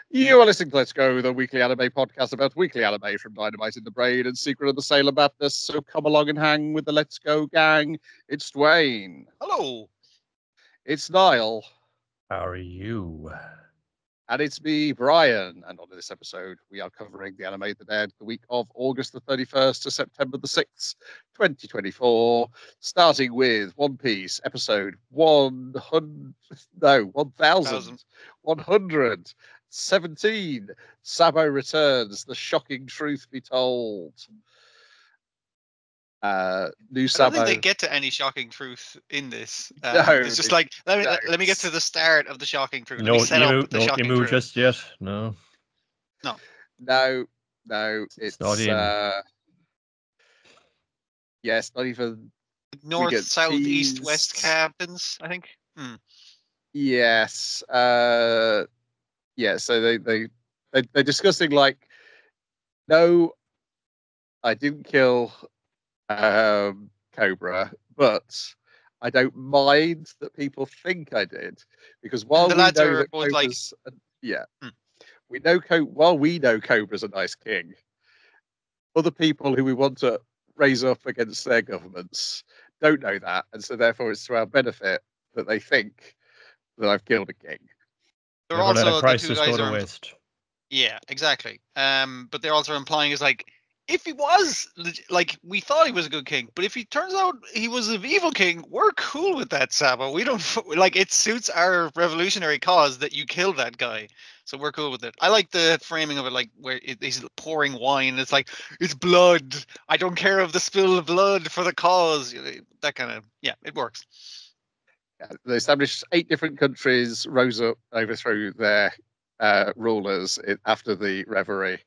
You are listening to Let's Go, the weekly anime podcast about weekly anime from Dynamite in the Brain and Secret of the Sailor Madness. So come along and hang with the Let's Go gang. It's Dwayne. Hello. It's Niall. How are you? And it's me, Brian. And on this episode, we are covering the anime that aired the week of August the 31st to September the 6th, 2024, starting with One Piece, episode 1117. Sabo returns, the shocking truth be told. New I don't Sabo. think they get to any shocking truth in this. No, it's just like let me get to the start of the shocking truth. Let me set up the shocking truth. Just yet. No. It's not in. Yes, not even north, south, east, west captains. I think. Yes. Yeah. So they're discussing like, no, I didn't kill Cobra, but I don't mind that people think I did, because while we know that Cobra's while we know Cobra's a nice king, other people who we want to raise up against their governments don't know that, and so therefore it's to our benefit that they think that I've killed a king. They're also let a crisis the two guys go to waste. Yeah, exactly. But they're also implying is like, if he was like, we thought he was a good king, but if he turns out he was an evil king, we're cool with that, Sabo. We don't like, it suits our revolutionary cause that you kill that guy, so we're cool with it. I like the framing of it, like where he's pouring wine. It's like, it's blood. I don't care of the spill of blood for the cause. That kind of, yeah, it works. Yeah, they established 8 different countries rose up, overthrew their rulers after the revelry.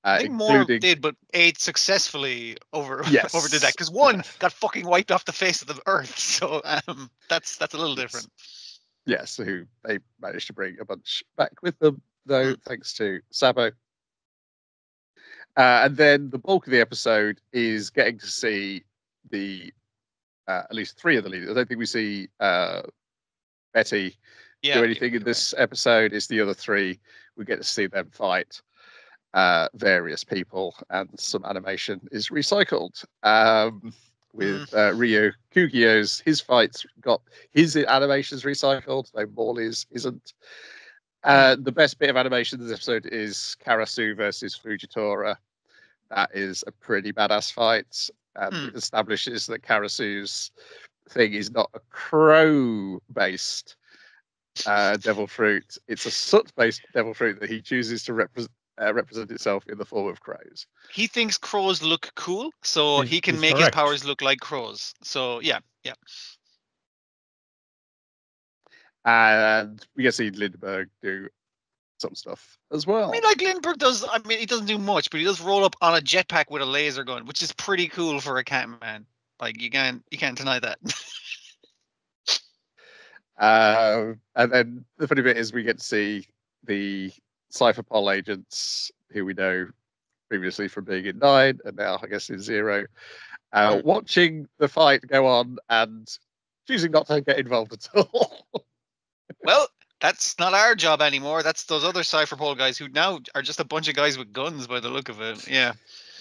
I think more did, but 8 successfully overdid that, because 1 got fucking wiped off the face of the earth. So that's a little different. Yes, so they managed to bring a bunch back with them, though, thanks to Sabo. And then the bulk of the episode is getting to see the at least 3 of the leaders. I don't think we see Betty do anything in this episode. It's the other 3. We get to see them fight various people, and some animation is recycled with Ryo Kugio's. His fights got his animations recycled, though Morley's isn't. The best bit of animation in this episode is Karasu versus Fujitora. That is a pretty badass fight, and it establishes that Karasu's thing is not a crow-based devil fruit. It's a soot-based devil fruit that he chooses to represent itself in the form of crows. He thinks crows look cool, so he can make his powers look like crows. So yeah. And we get to see Lindbergh do some stuff as well. I mean, like Lindbergh does. I mean, he doesn't do much, but he does roll up on a jetpack with a laser gun, which is pretty cool for a Catman. Like, you can't deny that. And then the funny bit is we get to see the Cypherpol agents who we know previously from being in 9 and now I guess in 0, watching the fight go on and choosing not to get involved at all. Well, that's not our job anymore. That's those other Cypherpol guys who now are just a bunch of guys with guns by the look of it. Yeah.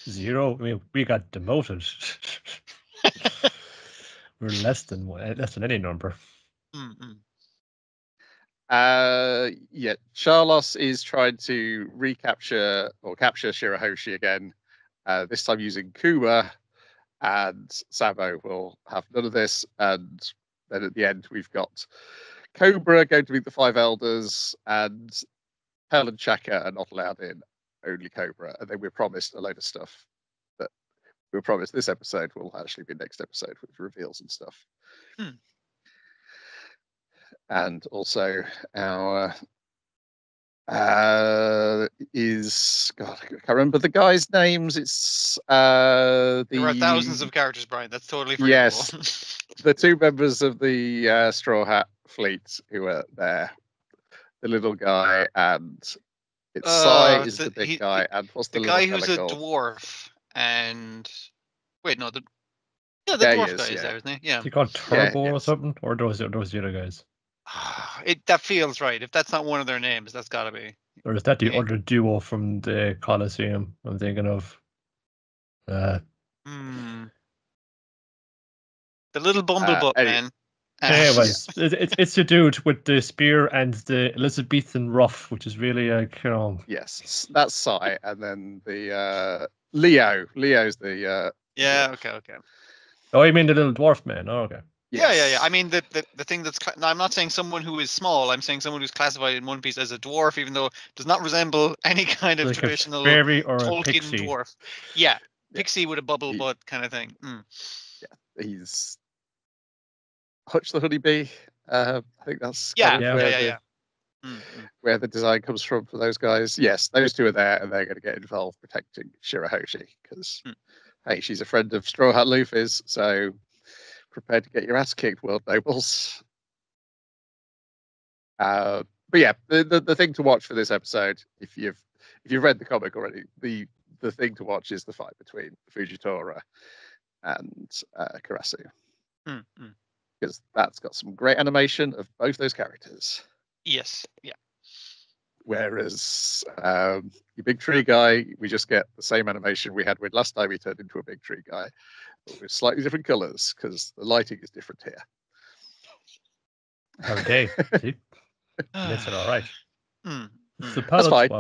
0. I mean, we got demoted. We're less than any number. Charlos is trying to capture Shirahoshi again, this time using Kuma, and Sabo will have none of this. And then at the end, we've got Cobra going to meet the 5 elders, and Pell and Chaka are not allowed in, only Cobra. And then we're promised a load of stuff that we were promised this episode will actually be next episode with reveals and stuff. And also our I can't remember the guys' names. It's there are thousands of characters, Brian. That's totally forgettable. Yes, the 2 members of the Straw Hat fleet who are there. The little guy, and it's Sai is the big guy, and what's the guy little who's a called? Dwarf? And wait, no, the dwarf guy is there, isn't he? Yeah. Is he called Turbo or something, or those the other guys? That feels right. If that's not one of their names, that's gotta be. Or is that the other duo from the Colosseum I'm thinking of? The little Bumblebutt man. Anyways, it's the dude with the spear and the Elizabethan ruff, which is really like, Yes, that's Sai, and then the Leo. Leo's the okay. Oh, you mean the little dwarf man? Oh, okay. Yes. Yeah. I mean the thing that's. No, I'm not saying someone who is small. I'm saying someone who's classified in One Piece as a dwarf, even though it does not resemble any kind of like traditional a fairy or Tolkien a pixie. dwarf. Yeah, pixie with a bubble butt kind of thing. Yeah, he's Hutch the Honeybee. I think that's where the design comes from for those guys. Yes, those two are there, and they're going to get involved protecting Shirahoshi because, hey, she's a friend of Straw Hat Luffy's, so prepared to get your ass kicked, world nobles. But yeah, the thing to watch for this episode, if you've read the comic already, the thing to watch is the fight between Fujitora and Karasu. Because that's got some great animation of both those characters. Yes, yeah. Whereas your big tree guy, we just get the same animation we had with last time he turned into a big tree guy, but with slightly different colours because the lighting is different here. Okay, see, that's all right. That's fine.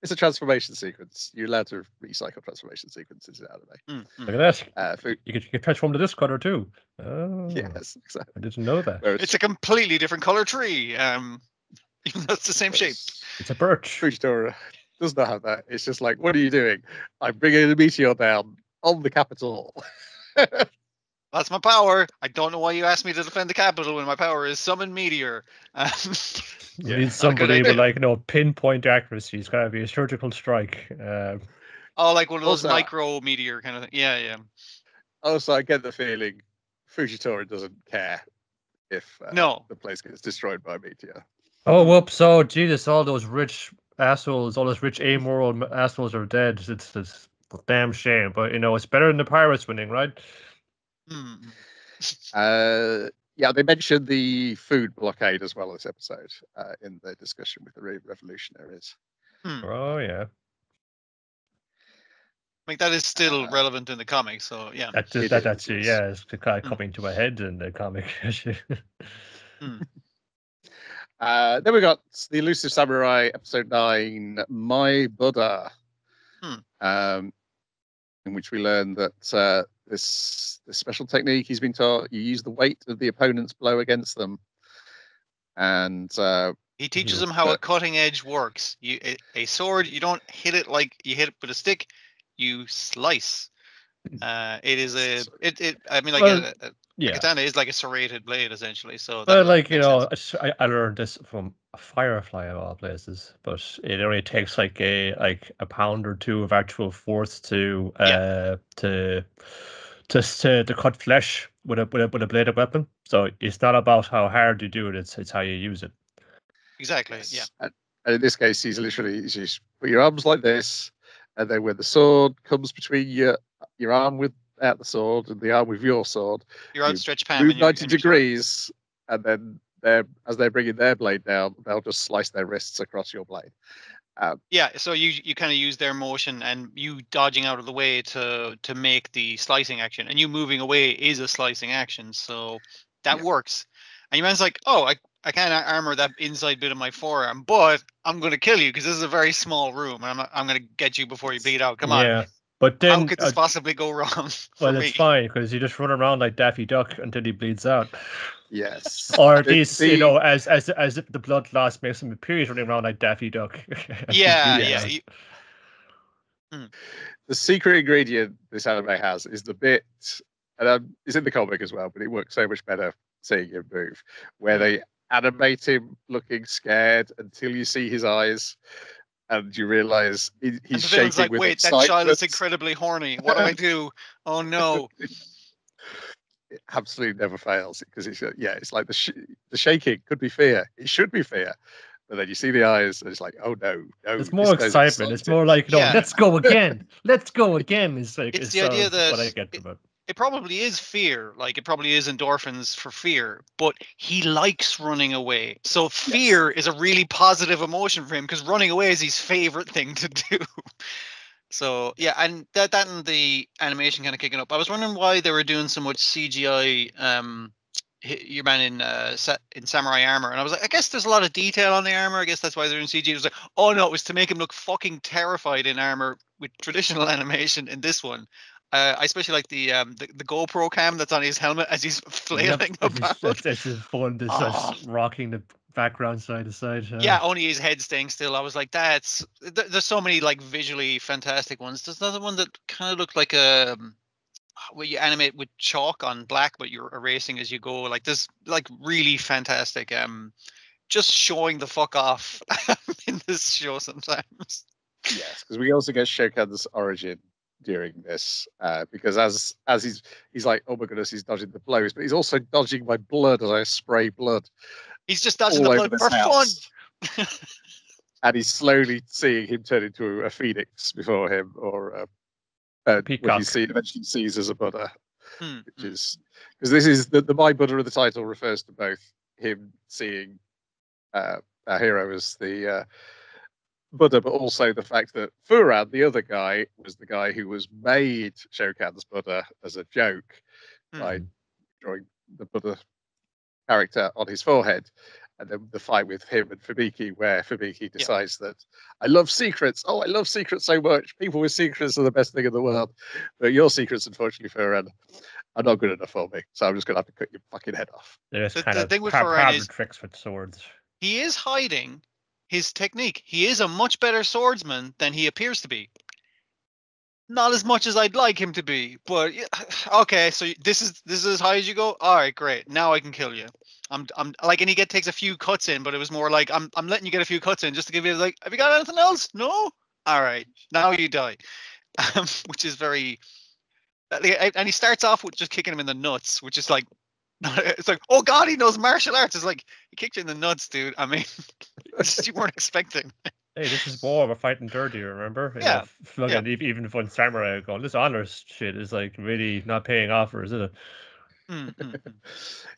It's a transformation sequence. You're allowed to recycle transformation sequences in anime. Look at that. You can transform to this color too. Oh, yes, exactly. I didn't know that. It's a completely different color tree. Even though it's the same shape. It's a birch. Fujitora does not have that. It's just like, what are you doing? I'm bringing a meteor down on the capital. That's my power. I don't know why you asked me to defend the capital when my power is summon meteor. You need somebody with like pinpoint accuracy. It's gotta be a surgical strike. Like one of those micro meteor kind of thing. Yeah. Also, I get the feeling Fujitora doesn't care if the place gets destroyed by a meteor. Oh, whoops! Oh, Jesus! All those rich assholes, all those rich amoral assholes are dead. It's a damn shame, but it's better than the pirates winning, right? Yeah, they mentioned the food blockade as well this episode in the discussion with the revolutionaries. Oh yeah. I think that is still relevant in the comic, so yeah. That actually, yeah, it's kind of coming to a head in the comic. Then we got the Elusive Samurai, episode 9, My Buddha, in which we learn that this special technique he's been taught, you use the weight of the opponent's blow against them. And he teaches them how a cutting edge works. A sword, you don't hit it like you hit it with a stick, you slice. It is a katana is like a serrated blade essentially. So I learned this from a Firefly of all places, but it only takes like a pound or two of actual force to cut flesh with a bladed weapon. So it's not about how hard you do it; it's how you use it. Exactly. Yes. Yeah. And in this case, he's put your arms like this, and then when the sword comes between your arm without the sword and the arm with your sword, your outstretched palm, move 90 degrees, and then as they're bringing their blade down, they'll just slice their wrists across your blade. So you kind of use their motion and you dodging out of the way to make the slicing action, and you moving away is a slicing action, so that works. And your man's like, oh, I can't armor that inside bit of my forearm, but I'm going to kill you because this is a very small room, and I'm going to get you before you bleed out. Come on. Yeah, but then how could this possibly go wrong? Well, it's fine because you just run around like Daffy Duck until he bleeds out. Yes. Or at least, as if the blood loss makes him appear running around like Daffy Duck. Yeah. The secret ingredient this anime has is the bit, and it's in the comic as well, but it works so much better seeing him move, where they animate him looking scared until you see his eyes, and you realize he's shaking like, with wait, excitement. That child is incredibly horny. What do I do? Oh no! It absolutely never fails because it's like the shaking could be fear. It should be fear, but then you see the eyes, and it's like, oh no. It's more excitement. It's more like, let's go again. Let's go again. It's like it's the idea that what I get from it. it probably is fear. Like, it probably is endorphins for fear, but he likes running away. So fear is a really positive emotion for him because running away is his favorite thing to do. So yeah, and that and the animation kind of kicking up. I was wondering why they were doing so much CGI. Your man in samurai armor, and I was like, I guess there's a lot of detail on the armor. I guess that's why they're doing CG. It was like, oh no, it was to make him look fucking terrified in armor with traditional animation. In this one, I especially like the GoPro cam that's on his helmet as he's flailing about. That's just fun. This rocking the background side to side. Yeah, only his head staying still. I was like, there's so many like visually fantastic ones. There's another one that kind of looked like a where you animate with chalk on black, but you're erasing as you go. Like this, like really fantastic. Just showing the fuck off in this show sometimes. Yes, because we also get Shokan's origin during this, because as he's like, oh my goodness, he's dodging the blows, but he's also dodging my blood as I spray blood. He's just dodging the blood for fun. And he's slowly seeing him turn into a phoenix before him, or what you eventually sees as a Buddha, which is because this is the my Buddha of the title refers to both him seeing our hero as the Buddha, but also the fact that Furan, the other guy, was the guy who was made Shokan's Buddha as a joke by drawing the Buddha character on his forehead. And then the fight with him and Fubiki, where Fubiki decides that I love secrets. Oh, I love secrets so much. People with secrets are the best thing in the world. But your secrets, unfortunately, Furan, are not good enough for me. So I'm just going to have to cut your fucking head off. There's kind of Furan tricks with swords. He is hiding his technique. He is a much better swordsman than he appears to be. Not as much as I'd like him to be, but okay. So this is as high as you go. All right, great. Now I can kill you. I'm like, and he takes a few cuts in, but it was more like I'm letting you get a few cuts in just to give you like, have you got anything else? No. All right, now you die, which is very. And he starts off with just kicking him in the nuts, which is like, it's like, oh god, he knows martial arts. It's like, he kicked you in the nuts, dude. I mean, you weren't expecting. Hey, this is war. We're fighting dirty, remember? Yeah. Even when samurai going, this honor shit is like really not paying off, or is it?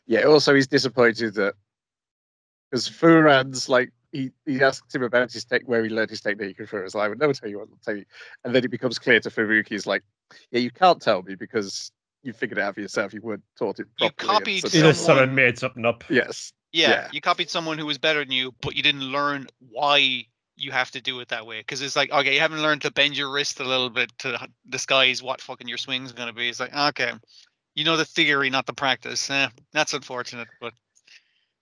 Yeah. Also, he's disappointed that because Furan's like he asks him about where he learned his technique, and Furan's like, I would never tell you what to tell you. And then it becomes clear to Fubuki, he's like, yeah, you can't tell me because you figured it out for yourself. You weren't taught it properly. You copied someone. Someone made something up. Yes. Yeah, you copied someone who was better than you, but you didn't learn why you have to do it that way. Because it's like, okay, you haven't learned to bend your wrist a little bit to disguise what fucking your swing's going to be. It's like, okay, you know the theory, not the practice. That's unfortunate, but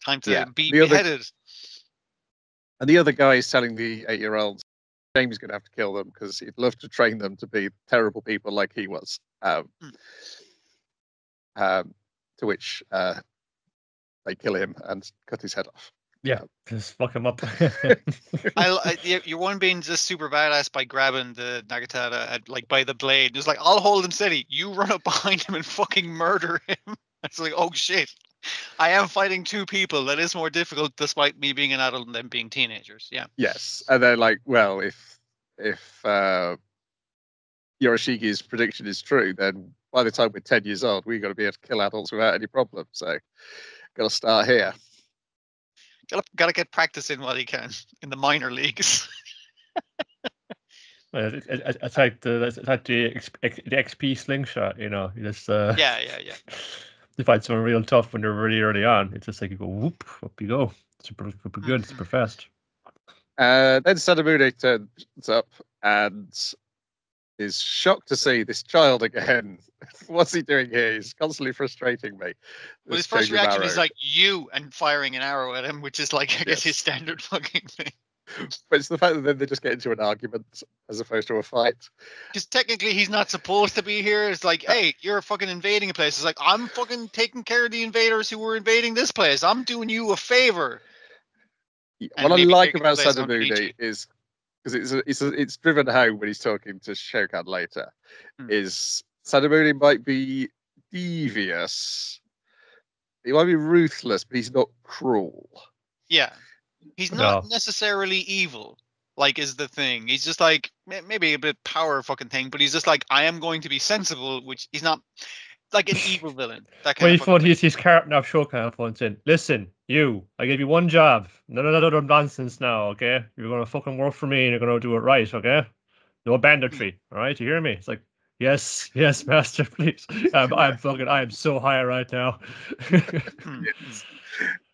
time to be beheaded. And the other guy is telling the 8-year-olds, James is going to have to kill them because he'd love to train them to be terrible people like he was. To which they kill him and cut his head off. Yeah, just fuck him up. You're one being just super badass by grabbing the Nagatada like by the blade. Just like, I'll hold him steady. You run up behind him and fucking murder him. It's like, oh shit. I am fighting two people. That is more difficult despite me being an adult and them being teenagers. Yeah. Yes. And they're like, well, if Yoroshiki's prediction is true, then by the time we're 10 years old, we've got to be able to kill adults without any problem. So got to start here. Got to get practice in while you can in the minor leagues. It's like the XP slingshot, you know. You just yeah. You find someone real tough when they're really early on. It's just like you go whoop, up you go. Super good, super fast. Then Sadamune turns up and is shocked to see this child again. What's he doing here? He's constantly frustrating me. Well, his first reaction is like, you, and firing an arrow at him, which is like, I guess, his standard fucking thing. But it's the fact that then they just get into an argument as opposed to a fight. Because technically he's not supposed to be here. It's like, hey, you're fucking invading a place. It's like, I'm fucking taking care of the invaders who were invading this place. I'm doing you a favor. What I like about Sadamune is, because it's driven home when he's talking to Shokan later, is Sadamune might be devious, he might be ruthless, but he's not cruel. Yeah, he's not necessarily evil, like, is the thing. He's just like, maybe a bit power fucking thing, but he's just like, I am going to be sensible, which he's not. like an evil villain. That When kind he of fucking thing. he's carting off Shokan points in. Listen, you, I gave you one job. None of that other nonsense now, okay? You're gonna fucking work for me and you're gonna do it right, okay? No banditry, all right? You hear me? It's like, yes, master, please. I am so high right now. Yes.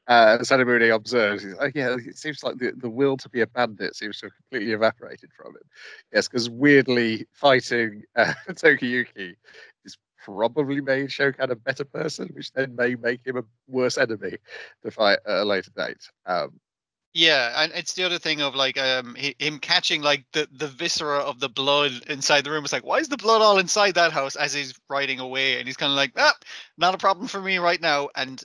Sadamune observes, he's like, yeah, it seems like the will to be a bandit seems to have completely evaporated from him. Yes, because weirdly, fighting Tokiyuki is probably made Shokan a better person, which then may make him a worse enemy to fight at a later date. Yeah, and it's the other thing of like him catching like the viscera of the blood inside the room. It's like, why is the blood all inside that house as he's riding away? And he's kind of like, not a problem for me right now. And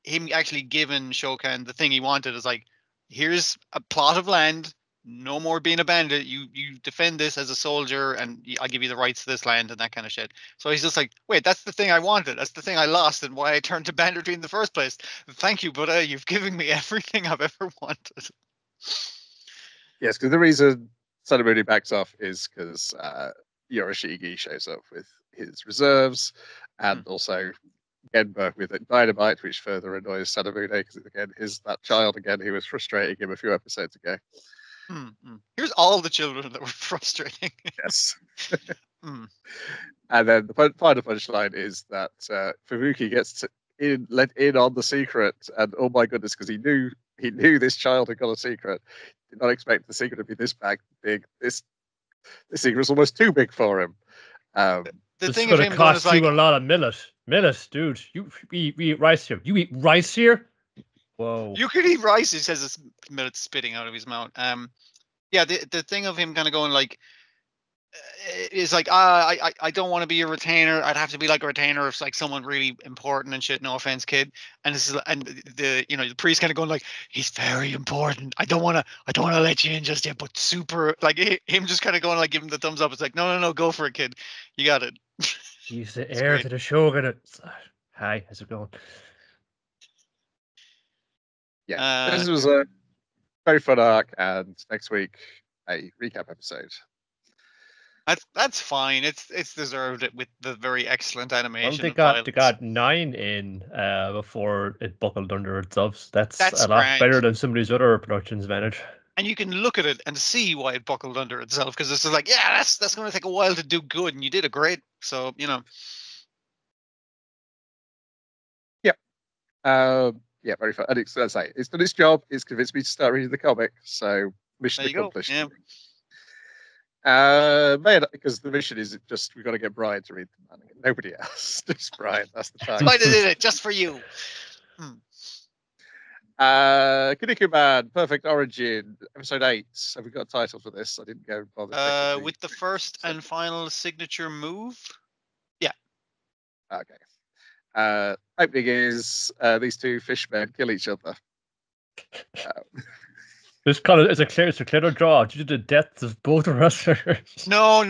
him actually giving Shokan the thing he wanted is like, here's a plot of land. No more being a bandit. You defend this as a soldier, and I'll give you the rights to this land and that kind of shit. So he's just like, wait, that's the thing I wanted. That's the thing I lost, and why I turned to banditry in the first place. Thank you, but you've given me everything I've ever wanted. Yes, because the reason Sadamune backs off is because Yorishige shows up with his reserves, and also Genba with dynamite, which further annoys Sadamune because again is that child again who was frustrating him a few episodes ago. Here's all the children that were frustrating. Yes. And then the final punchline is that Fubuki gets let in on the secret, and oh my goodness, because he knew this child had got a secret. Did not expect the secret to be this big. This secret was almost too big for him. The this thing is of going him to cost going is you like, a lot of millet. Millet, dude. We eat rice here. You eat rice here? Whoa. You could eat rice, he says, it's millet spitting out of his mouth. Yeah, the thing of him kind of going like, is like, I don't want to be a retainer. I'd have to be like a retainer if like someone really important and shit. No offense, kid. And this is, and the the priest kind of going like, he's very important. I don't want to let you in just yet, but super like him just kind of going like, give him the thumbs up. It's like, no, go for it, kid. You got it. He's the heir to the shogun. Hi, how's it going? Yeah, this was a very fun arc, and next week a recap episode. That's fine. It's deserved it with the very excellent animation. Well, they got 9 in before it buckled under itself. That's a lot better than some of these other productions manage. And you can look at it and see why it buckled under itself, because it's like, yeah, that's going to take a while to do good, and you did a great. So Yeah, very fun. And it's done its job. It's convinced me to start reading the comic. So mission accomplished. Yeah. Because the mission is just we've got to get Brian to read the man. Nobody else. Just Brian. That's the time. Spider did it just for you. Kuniko Man, Perfect Origin, episode 8. Have we got a title for this? I didn't go bother. With the first and final signature move. Yeah. Okay. Opening is these two fishmen kill each other. It's a clear draw due to the deaths of both wrestlers. No.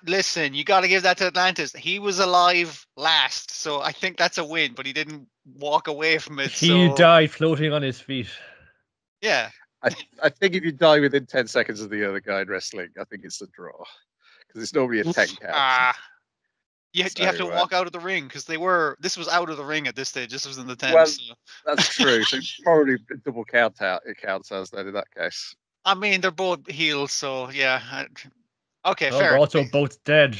Listen, you got to give that to Atlantis. He was alive last, so I think that's a win. But he didn't walk away from it. He died floating on his feet. Yeah. I think if you die within 10 seconds of the other guy in wrestling, I think it's a draw because it's normally a 10 count. Do you have to walk out of the ring? Because this was out of the ring at this stage. This was in the 10s. Well, that's true. So probably double count out. It counts as then in that case. I mean, they're both heels, so yeah. Okay, well, fair. They're also both dead.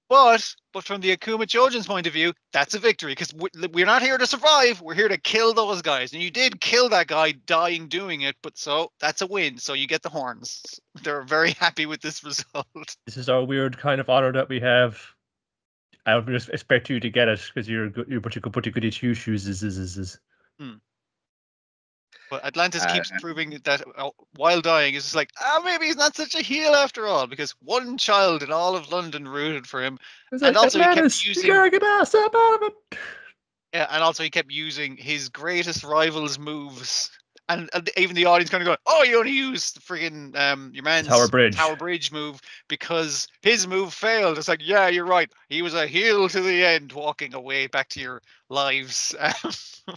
But from the Akuma Chojin's point of view, that's a victory because we're not here to survive. We're here to kill those guys. And you did kill that guy dying doing it, but so that's a win. So you get the horns. They're very happy with this result. This is our weird kind of honor that we have. I don't just expect you to get it because you're good. But you could put your goody two shoes. But Atlantis keeps proving that while dying, is just like, maybe he's not such a heel after all, because one child in all of London rooted for him, and also Atlantis, he kept using. You gotta get ass up out of it. Yeah, and also he kept using his greatest rival's moves. And even the audience kind of going, "Oh, you only used the friggin' your man's Tower Bridge move because his move failed." It's like, yeah, you're right. He was a heel to the end, walking away back to your lives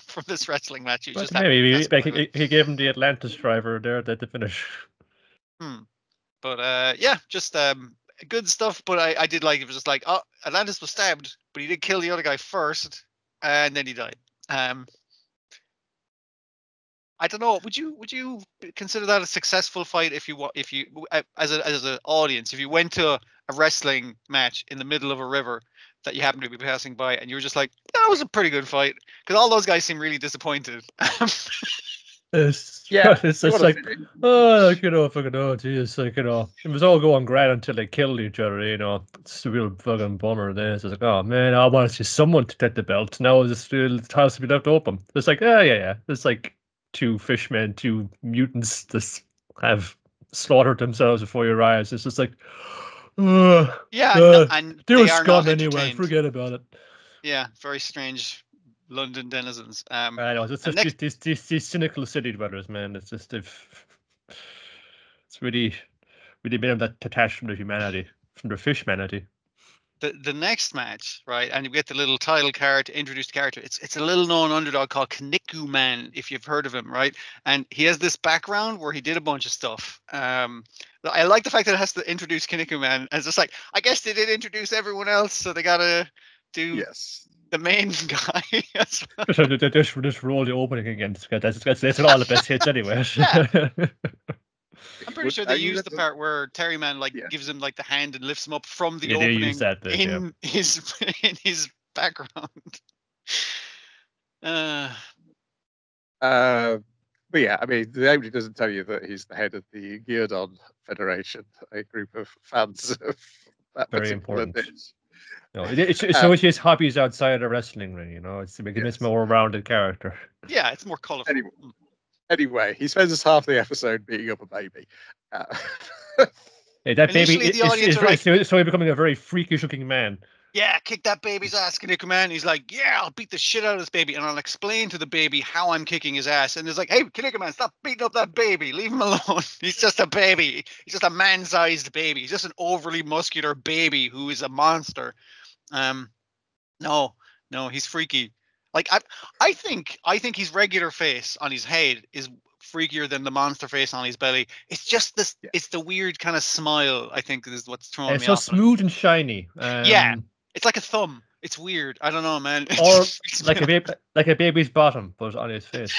from this wrestling match. You just maybe he gave him the Atlantis driver there at the finish. But yeah, just good stuff. But I did like it was just like, oh, Atlantis was stabbed, but he did kill the other guy first, and then he died. I don't know. Would you consider that a successful fight if you as an audience, if you went to a wrestling match in the middle of a river that you happen to be passing by and you were just like, that was a pretty good fight, because all those guys seem really disappointed. It's just like, oh, like, fucking, oh, geez, like, it was all going great until they killed each other, it's a real fucking bummer. Then it's like, oh man, I want to see someone to take the belt. Now it has to be left open. It's like, yeah. It's like 2 fishmen, 2 mutants that have slaughtered themselves before your eyes. It's just like, and they were scum anyway. Forget about it. Yeah, very strange London denizens. I know, it's just these cynical city dwellers, man. It's just it's really made them that detached from their humanity, from their fishmanity. The next match, right, and you get the little title card to introduce the character. It's a little known underdog called Kinnikuman, if you've heard of him, right? And he has this background where he did a bunch of stuff. I like the fact that it has to introduce Kinnikuman, and it's just like, I guess they did introduce everyone else, so they gotta do the main guy. Just roll the opening again. That's all the best hits anyway. I'm pretty sure they used the part where Terry Man gives him like the hand and lifts him up from the opening in his background. But yeah, I mean, the opening doesn't tell you that he's the head of the Gyudon Federation, a group of fans of that very important dish. No, it's so his hobbies outside of wrestling ring, it's to make him a more rounded character. Yeah, it's more colourful. Anyway, he spends half the episode beating up a baby. That baby is so becoming a very freakish looking man. Yeah, kick that baby's ass, Kinnikuman. He's like, yeah, I'll beat the shit out of this baby, and I'll explain to the baby how I'm kicking his ass. And it's like, hey, Kinnikuman, stop beating up that baby. Leave him alone. He's just a baby. He's just a man-sized baby. He's just an overly muscular baby who is a monster. No, he's freaky. Like I think his regular face on his head is freakier than the monster face on his belly. It's just this. Yeah. It's the weird kind of smile, I think, is what's throwing me off. It's so smooth and shiny. Yeah, it's like a thumb. It's weird. I don't know, man. Or like a baby's bottom, but on his face.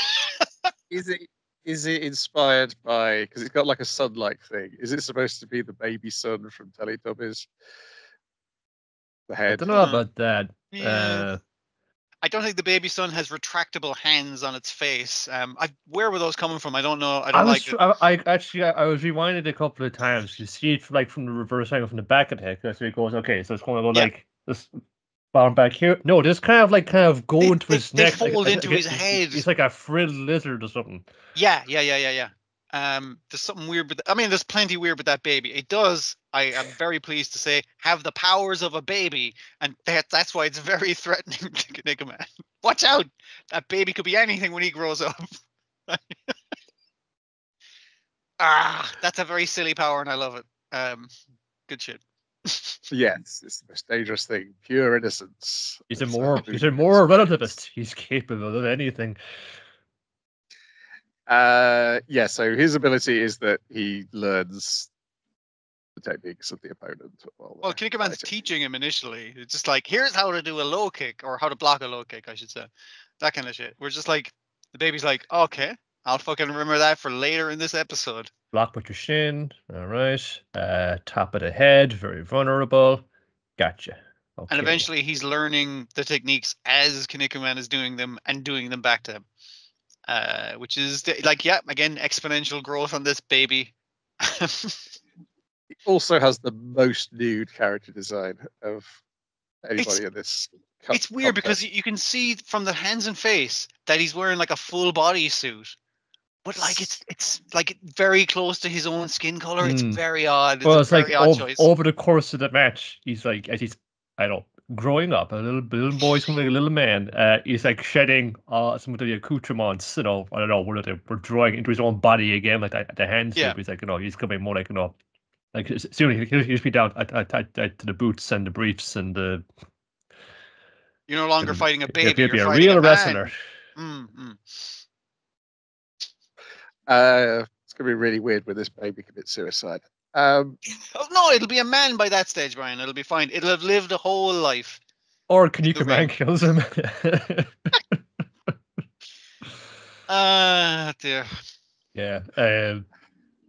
Is it inspired by, because it's got like a sun-like thing? Is it supposed to be the baby sun from Teletubbies? The head. I don't know about that. Yeah. I don't think the baby sun has retractable hands on its face. Where were those coming from? I don't know. I was rewinded a couple of times. You see it from the reverse angle from the back of the head. That's where it goes. Okay, so it's going to go like this bottom back here. No, this kind of go into his neck. They fold into his head. It's like a frilled lizard or something. Yeah. There's something weird, but there's plenty weird with that baby. It does, I am very pleased to say, have the powers of a baby, and that's why it's very threatening to Kinnikuman. Watch out! That baby could be anything when he grows up. That's a very silly power, and I love it. Good shit. Yes, it's the most dangerous thing. Pure innocence. He's a more relativist. He's capable of anything. So his ability is that he learns the techniques of the opponent. Well, Kinnikuman's teaching him initially. It's just like, here's how to do a low kick, or how to block a low kick, I should say. That kind of shit. We're just like, the baby's like, okay, I'll fucking remember that for later in this episode. Block with your shin. All right. Top of the head. Very vulnerable. Gotcha. Okay. And eventually he's learning the techniques as Kinnikuman is doing them and doing them back to him. Which is again, exponential growth on this baby. He also has the most nude character design of anybody in this. It's weird because you can see from the hands and face that he's wearing like a full body suit, but like it's like very close to his own skin color. It's very odd. It's like odd over the course of the match, he's like, as he's, I don't know, growing up, a little boy's becoming a little man. He's like shedding some of the accoutrements. I don't know, whether we're drawing into his own body again, like the hands. Yeah. He's like, he's coming more like, like soon he'll just be down to the boots and the briefs and the. You're no longer fighting a baby. You're a real wrestler. It's gonna be really weird when this baby commits suicide. Oh no, it'll be a man by that stage, Brian. It'll be fine. It'll have lived a whole life. Or Kinnikuman Man kills him. Dear. Yeah.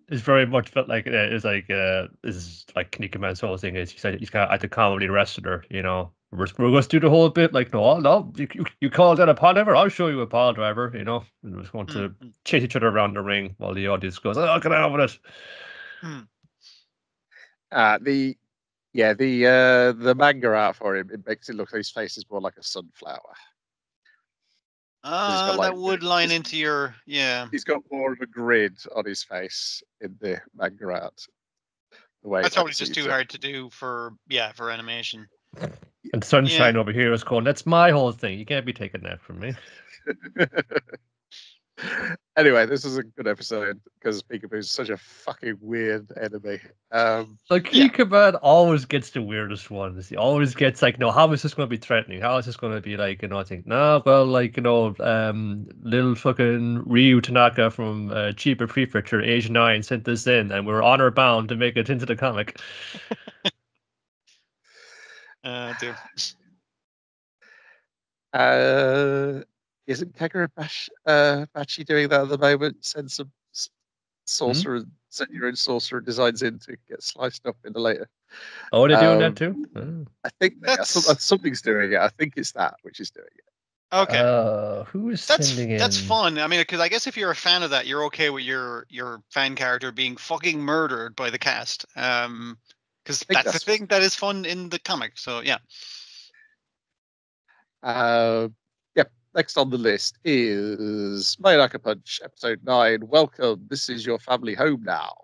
It's very much felt like it's like this is like Kinnikuman's whole thing is he said he's kind of at the comedy arrested her, you know. We're going to do the whole bit like no, you call that a pile driver? I'll show you a pile driver, you know. And we're going to chase each other around the ring while the audience goes, oh, get out with it. The manga art for him, it makes it look like his face is more like a sunflower. That would line into your He's got more of a grid on his face in the manga art. That's probably just too hard to do for animation. And Sunshine over here is going, that's my whole thing. You can't be taking that from me. Anyway, this is a good episode because Peekaboo is such a fucking weird enemy. Kinnikuman always gets the weirdest ones. He always gets like, no, how is this going to be threatening? How is this going to be like, you know, I think, no, well, like, you know, little fucking Ryu Tanaka from Chiba Prefecture, age 9, sent this in and we're honor bound to make it into the comic. Dear. Isn't Kagura Bachi doing that at the moment? Send some sorcerer, send your own sorcerer designs in to get sliced up in the later. Oh, they're doing that too? Oh. I think something's doing it. I think it's that which is doing it. Okay. Who is sending in? That's fun. I mean, because I guess if you're a fan of that, you're okay with your fan character being fucking murdered by the cast. Because that's the thing that is fun in the comic. So yeah. Next on the list is Mayonaka Punch, episode 9. Welcome. This is your family home now.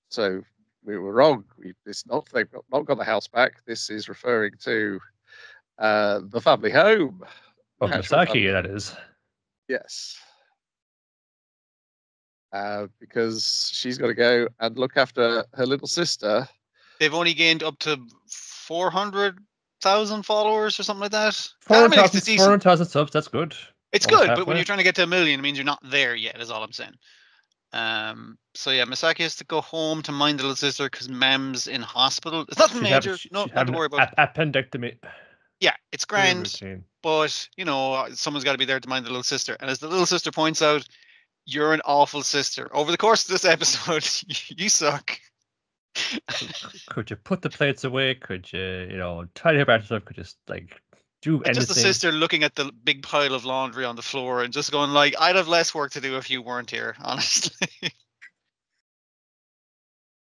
So we were wrong. They've not got the house back. This is referring to the family home. Of Misaki, that is. Yes. Because she's got to go and look after her little sister. They've only gained up to 400,000 followers or something like that. 400,000 subs, that's good. It's good, but when you're trying to get to 1 million, it means you're not there yet, is all I'm saying. So yeah, Misaki has to go home to mind the little sister because Mem's in hospital. It's nothing major. Nothing to worry about. Appendectomy. Yeah, it's grand, but you know, someone's got to be there to mind the little sister. And as the little sister points out, you're an awful sister. Over the course of this episode, you suck. Could you put the plates away? Could you, tidy up after stuff? Could you just do anything? Just the sister looking at the big pile of laundry on the floor and just going like, I'd have less work to do if you weren't here, honestly.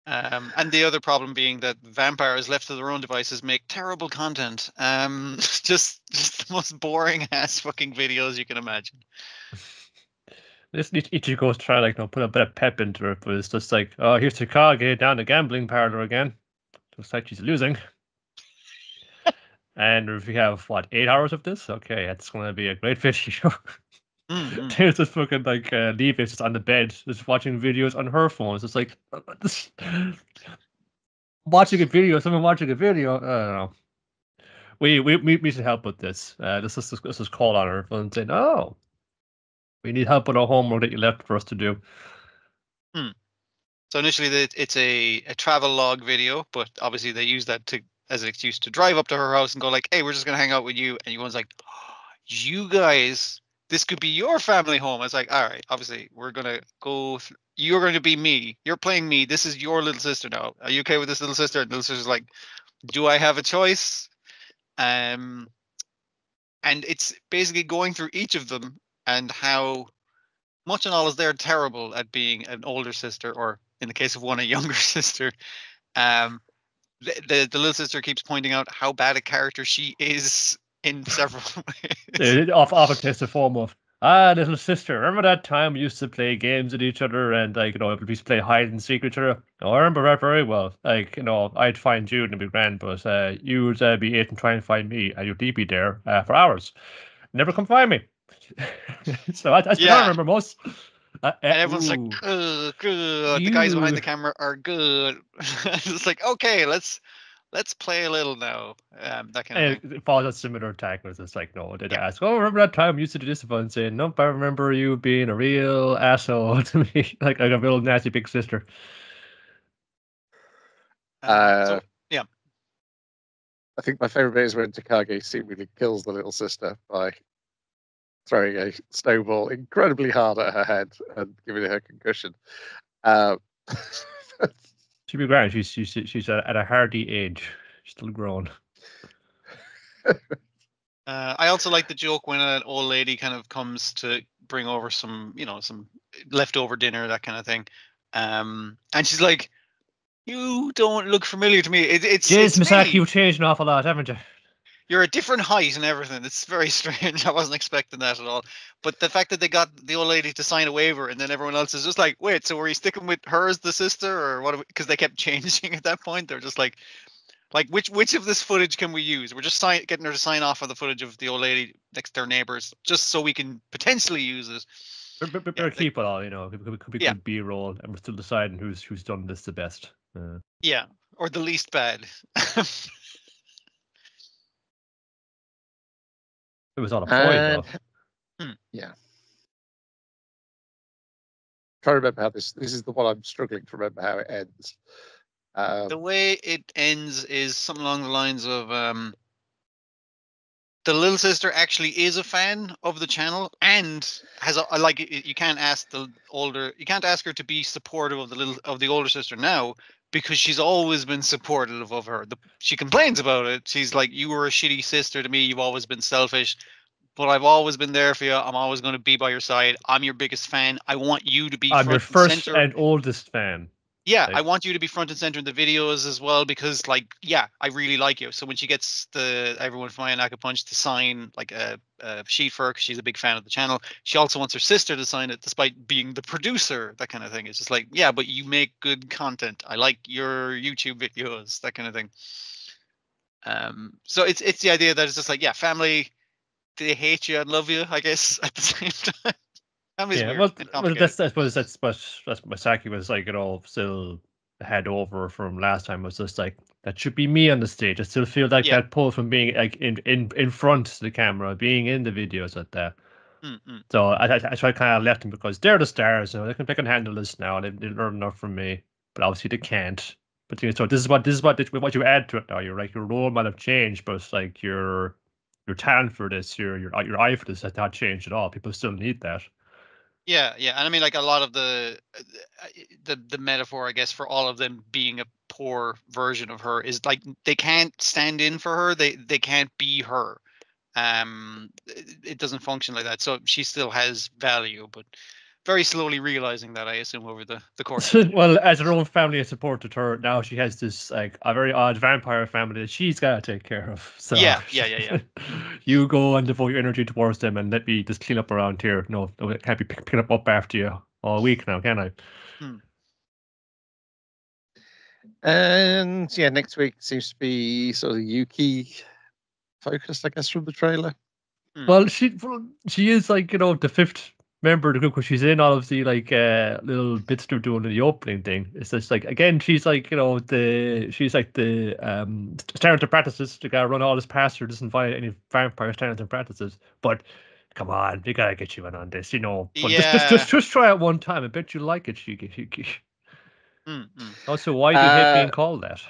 And the other problem being that vampires left to their own devices make terrible content. Just the most boring ass fucking videos you can imagine. This Ichigo's trying to put a bit of pep into it, but it's just like, oh, here's Takagi down the gambling parlor again. Looks like she's losing. And if we have 8 hours of this, okay, that's going to be a great video. There's this fucking Levi just on the bed, just watching videos on her phone. It's just like watching a video. Someone watching a video. I don't know. We should help with this. This is call on her and saying, oh, we need help with our homework that you left for us to do. So initially, it's a travel log video, but obviously they use that as an excuse to drive up to her house and go like, hey, we're just going to hang out with you. And everyone's like, oh, you guys, this could be your family home. I was like, all right, obviously, we're going to go. You're going to be me. You're playing me. This is your little sister now. Are you okay with this little sister? And the little sister's like, do I have a choice? And it's basically going through each of them and how much and all is they're terrible at being an older sister, or in the case of one, a younger sister. The little sister keeps pointing out how bad a character she is in several ways. Off a test of form of, little sister, remember that time we used to play games with each other and we used to play hide and seek with each other? I remember that very well. I'd find you and it'd be grand, but you would be it and try and find me and you'd be there for hours. Never come find me. So I remember most. And everyone's like, good. The guys behind the camera are good. It's like, okay, let's let's play a little now. That kind of thing. It follows a similar attack where it's like, no, did I ask, oh, remember that time you used to do this and saying, nope, I remember you being a real asshole to me, like a real nasty big sister. So, yeah. I think my favorite bit is when Takagi seemingly kills the little sister by throwing a snowball incredibly hard at her head and giving her concussion. She'd be grand. She's at a hardy age, still grown. I also like the joke when an old lady kind of comes to bring over some, some leftover dinner, that kind of thing. And she's like, "You don't look familiar to me." It's Misaki, you've changed an awful lot, haven't you? You're a different height and everything. It's very strange. I wasn't expecting that at all. But the fact that they got the old lady to sign a waiver and then everyone else is just like, wait, so were you sticking with her as the sister or what? Because they kept changing at that point. They're just like which of this footage can we use? We're just getting her to sign off on the footage of the old lady next to her neighbors just so we can potentially use it. Better keep it all, It could be good B-roll, and we're still deciding who's done this the best. Yeah, or the least bad. It was on a point, though. Yeah. Trying to remember how this is the one I'm struggling to remember how it ends. The way it ends is something along the lines of the little sister actually is a fan of the channel and has you can't ask her to be supportive of the older sister now because she's always been supportive of her. She complains about it. She's like, "You were a shitty sister to me. You've always been selfish, but I've always been there for you. I'm always going to be by your side. I'm your biggest fan. I want you to be I'm your first center. and oldest fan." Yeah, I want you to be front and center in the videos as well because, I really like you. So when she gets everyone from Ayonaka Punch to sign like a sheet for her because she's a big fan of the channel, she also wants her sister to sign it despite being the producer, that kind of thing. It's just like, yeah, but you make good content. I like your YouTube videos, that kind of thing. So it's the idea that it's just like, yeah, family, they hate you and love you, I guess, at the same time. Yeah, well, I suppose that's what Misaki was like, still head over from last time. It was just like, that should be me on the stage. I still feel like that pull from being like in front of the camera, being in the videos like that. So I kind of left them because they're the stars. They can handle this now. They learn enough from me, but obviously they can't. But so this is what you add to it now. You're like, your role might have changed, but it's like your talent for this, your eye for this has not changed at all. People still need that. Yeah, and I mean, like, a lot of the metaphor, I guess, for all of them being a poor version of her is like they can't stand in for her. They can't be her. It doesn't function like that. So she still has value, but very slowly realizing that, I assume, over the course. Well, as her own family has supported her, now she has this like a very odd vampire family that she's got to take care of. So yeah. You go and devote your energy towards them, and let me just clean up around here. No, it can't be picking up after you all week now, can I? And next week seems to be sort of Yuki focused, I guess, from the trailer. Well, she is like, the fifth member of the group because she's in all of the like little bits they're doing in the opening thing. It's just like, again, she's like, she's like the talented apprentices. The guy run all this past her, doesn't find any vampires talented apprentices. But come on, we gotta get you in on this, But just try it one time. I bet you like it, Shiki. Also, why do you hate being called that?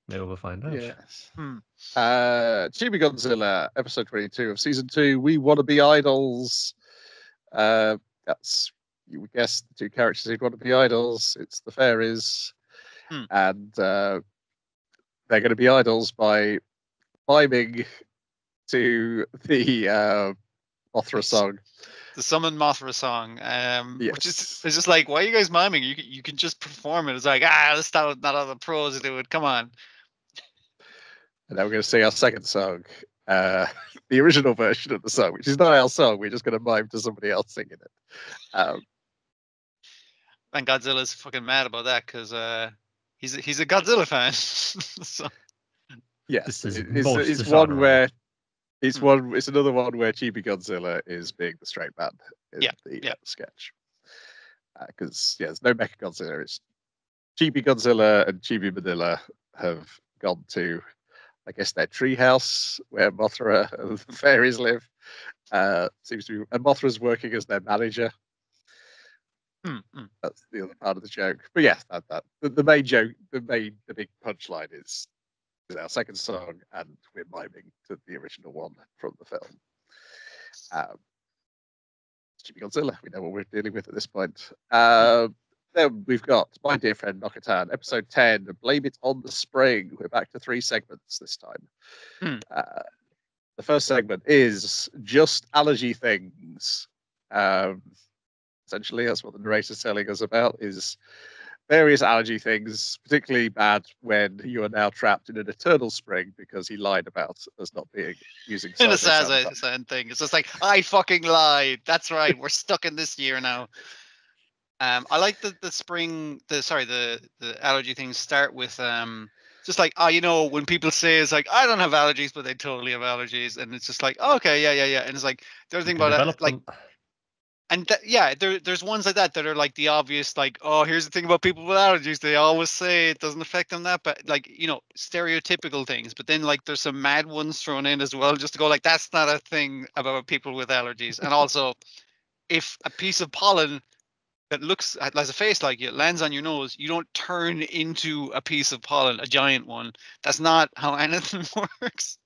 Maybe we'll find out. Yes. Chibi Godzilla, episode 22 of season 2. We want to be idols. That's, you would guess, the two characters who'd want to be idols. It's the fairies, and they're going to be idols by miming to the Mothra song. The Summon Mothra song, which is just like, why are you guys miming? You can just perform it. It's like, let's not all the pros do it. Come on. And now we're going to sing our second song, the original version of the song, which is not our song. We're just going to mime to somebody else singing it. And Godzilla's fucking mad about that because he's a Godzilla fan. So. Yes, it's one where it's another one where Chibi Godzilla is being the straight man in the sketch. Because there's no Mecha Godzilla. It's Chibi Godzilla and Chibi Manila have gone to, I guess, their treehouse where Mothra and the fairies live. Seems to be, and Mothra's working as their manager. That's the other part of the joke. But yes, the main joke, the big punchline is our second song, and we're miming to the original one from the film. Jimmy Godzilla, we know what we're dealing with at this point. Then we've got My Dear Friend Nokatan, episode 10, Blame It on the Spring. We're back to 3 segments this time. The first segment is just allergy things. Essentially, that's what the narrator's telling us about, is various allergy things, particularly bad when you are now trapped in an eternal spring because he lied about us not using in a Sazan thing. It's just like, I fucking lied. That's right. We're stuck in this year now. I like the spring, the allergy things start with just like, when people say it's like, I don't have allergies, but they totally have allergies, and it's just like, oh, okay, yeah, and it's like the other thing about it, like. And there's ones like that are like the obvious, like, oh, here's the thing about people with allergies. They always say it doesn't affect them that, but like, stereotypical things. But then like there's some mad ones thrown in as well, just to go like, that's not a thing about people with allergies. And also, if a piece of pollen that looks has a face like you lands on your nose, you don't turn into a piece of pollen, a giant one. That's not how anything works.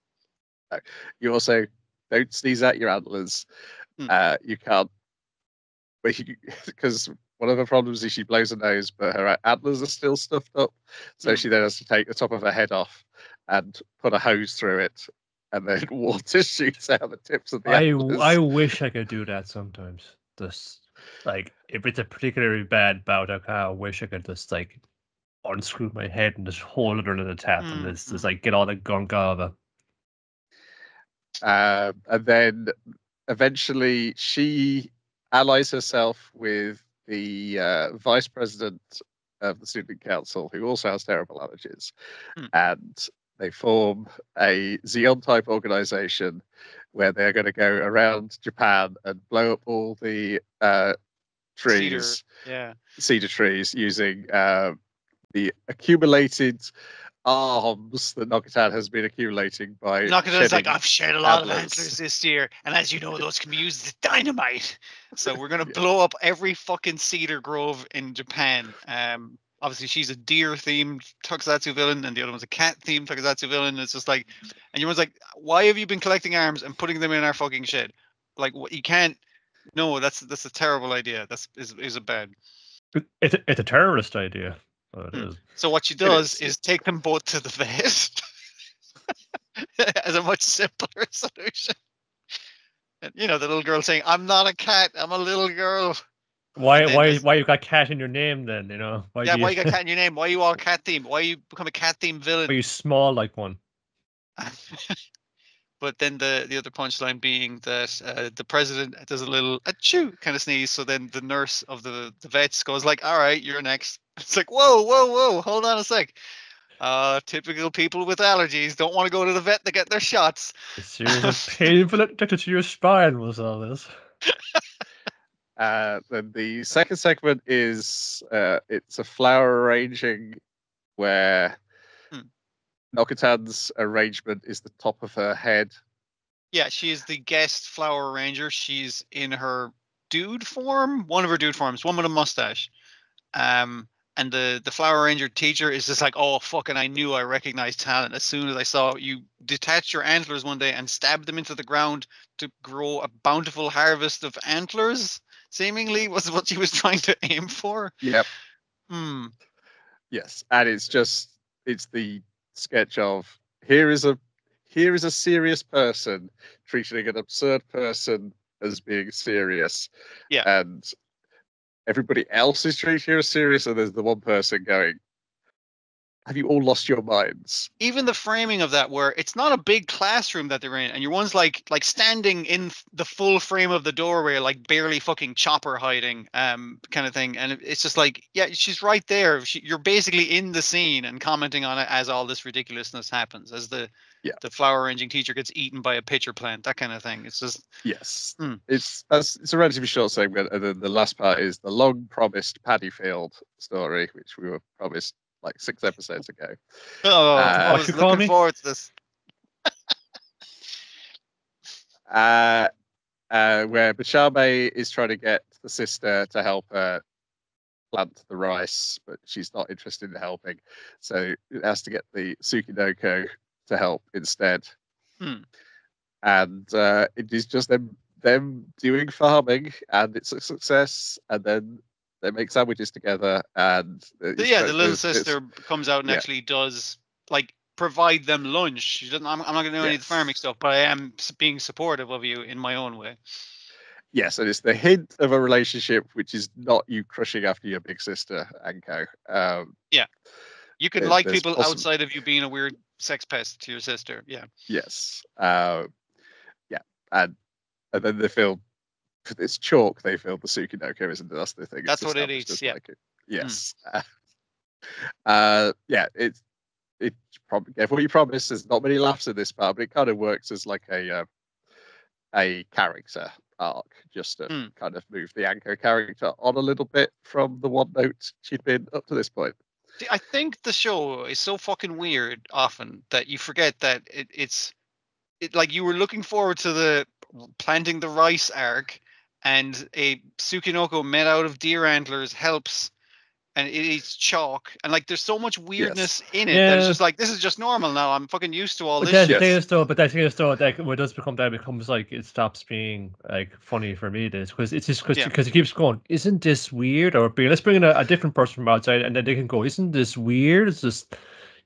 You also don't sneeze at your antlers. You can't. Because one of the problems is she blows her nose, but her antlers are still stuffed up. So she then has to take the top of her head off and put a hose through it, and then water shoots out the tips of the antlers. I wish I could do that sometimes. Just like if it's a particularly bad bout, I wish I could just like unscrew my head and just hold it under the tap and just like get all the gunk out of it. And then eventually she allies herself with the vice president of the student council, who also has terrible allergies, and they form a Zeon type organization where they're going to go around Japan and blow up all the trees, cedar trees, using the accumulated arms that Nokatan has been accumulating by Nokatan's like, I've shed a lot of antlers this year, and as you know, those can be used as dynamite. So we're gonna blow up every fucking cedar grove in Japan. Obviously she's a deer themed tokusatsu villain, and the other one's a cat themed tokusatsu villain. It's just like, and everyone's like, why have you been collecting arms and putting them in our fucking shed? Like, what, you can't. No, that's a terrible idea. Is a bad. It's a terrorist idea. It is. So what she does is take them both to the vet as a much simpler solution. And, the little girl saying, "I'm not a cat. I'm a little girl." Why you got cat in your name then? Why you got cat in your name? Why are you all cat themed? Why you become a cat themed villain? Why are you small like one? But then the other punchline being that the president does a little achoo kind of sneeze. So then the nurse of the vets goes like, "All right, you're next." It's like, whoa, hold on a sec. Typical people with allergies don't want to go to the vet to get their shots. A series of painful addicted to your spine was all this. Then the second segment is it's a flower arranging where Nokatan's arrangement is the top of her head. Yeah, she is the guest flower arranger. She's in her dude form, one of her dude forms, one with a mustache. And the flower arranger teacher is just like, oh, fucking, I knew I recognized talent as soon as I saw you detach your antlers one day and stab them into the ground to grow a bountiful harvest of antlers, seemingly was what she was trying to aim for. Yep. Yes, and it's the sketch of here is a serious person treating an absurd person as being serious. Yeah. And everybody else is treating her as serious, and there's the one person going, have you all lost your minds? Even the framing of that, where it's not a big classroom that they're in, and your one's like standing in the full frame of the doorway, like barely fucking chopper hiding, kind of thing. And it's just like, yeah, she's right there. You're basically in the scene and commenting on it as all this ridiculousness happens, as the flower arranging teacher gets eaten by a pitcher plant, that kind of thing. It's just it's a relatively short segment, and then the last part is the long promised Paddyfield story, which we were promised like 6 episodes ago. Oh, I was looking forward to this. Where Bashame is trying to get the sister to help her plant the rice, but she's not interested in helping, so it has to get the Tsukinoko to help instead. And it is just them doing farming, and it's a success, and then they make sandwiches together, and the little sister comes out and actually does like provide them lunch. She doesn't. I'm not going to do any of the farming stuff, but I am being supportive of you in my own way. Yes, and it's the hint of a relationship which is not you crushing after your big sister, Anko. You can like people outside of you being a weird sex pest to your sister. Yeah. Yes. And then they feel it's chalk. They feel the Tsukinoko, isn't it? That's the thing. That's what it is. Yeah. Like it. Yes. It probably gave what you promised. There's not many laughs in this part, but it kind of works as like a character arc, just to kind of move the Anko character on a little bit from the one note she'd been up to this point. See, I think the show is so fucking weird often that you forget that it's like you were looking forward to the planting the rice arc, and a Tsukinoko made out of deer antlers helps, and it eats chalk, and like there's so much weirdness in it that it's just like, this is just normal now. I'm fucking used to all this shit. But the thing is though, like when it does become that, it becomes like it stops being like funny for me. This because it's just because it keeps going. Isn't this weird? Or let's bring in a different person from outside, and then they can go, isn't this weird? It's just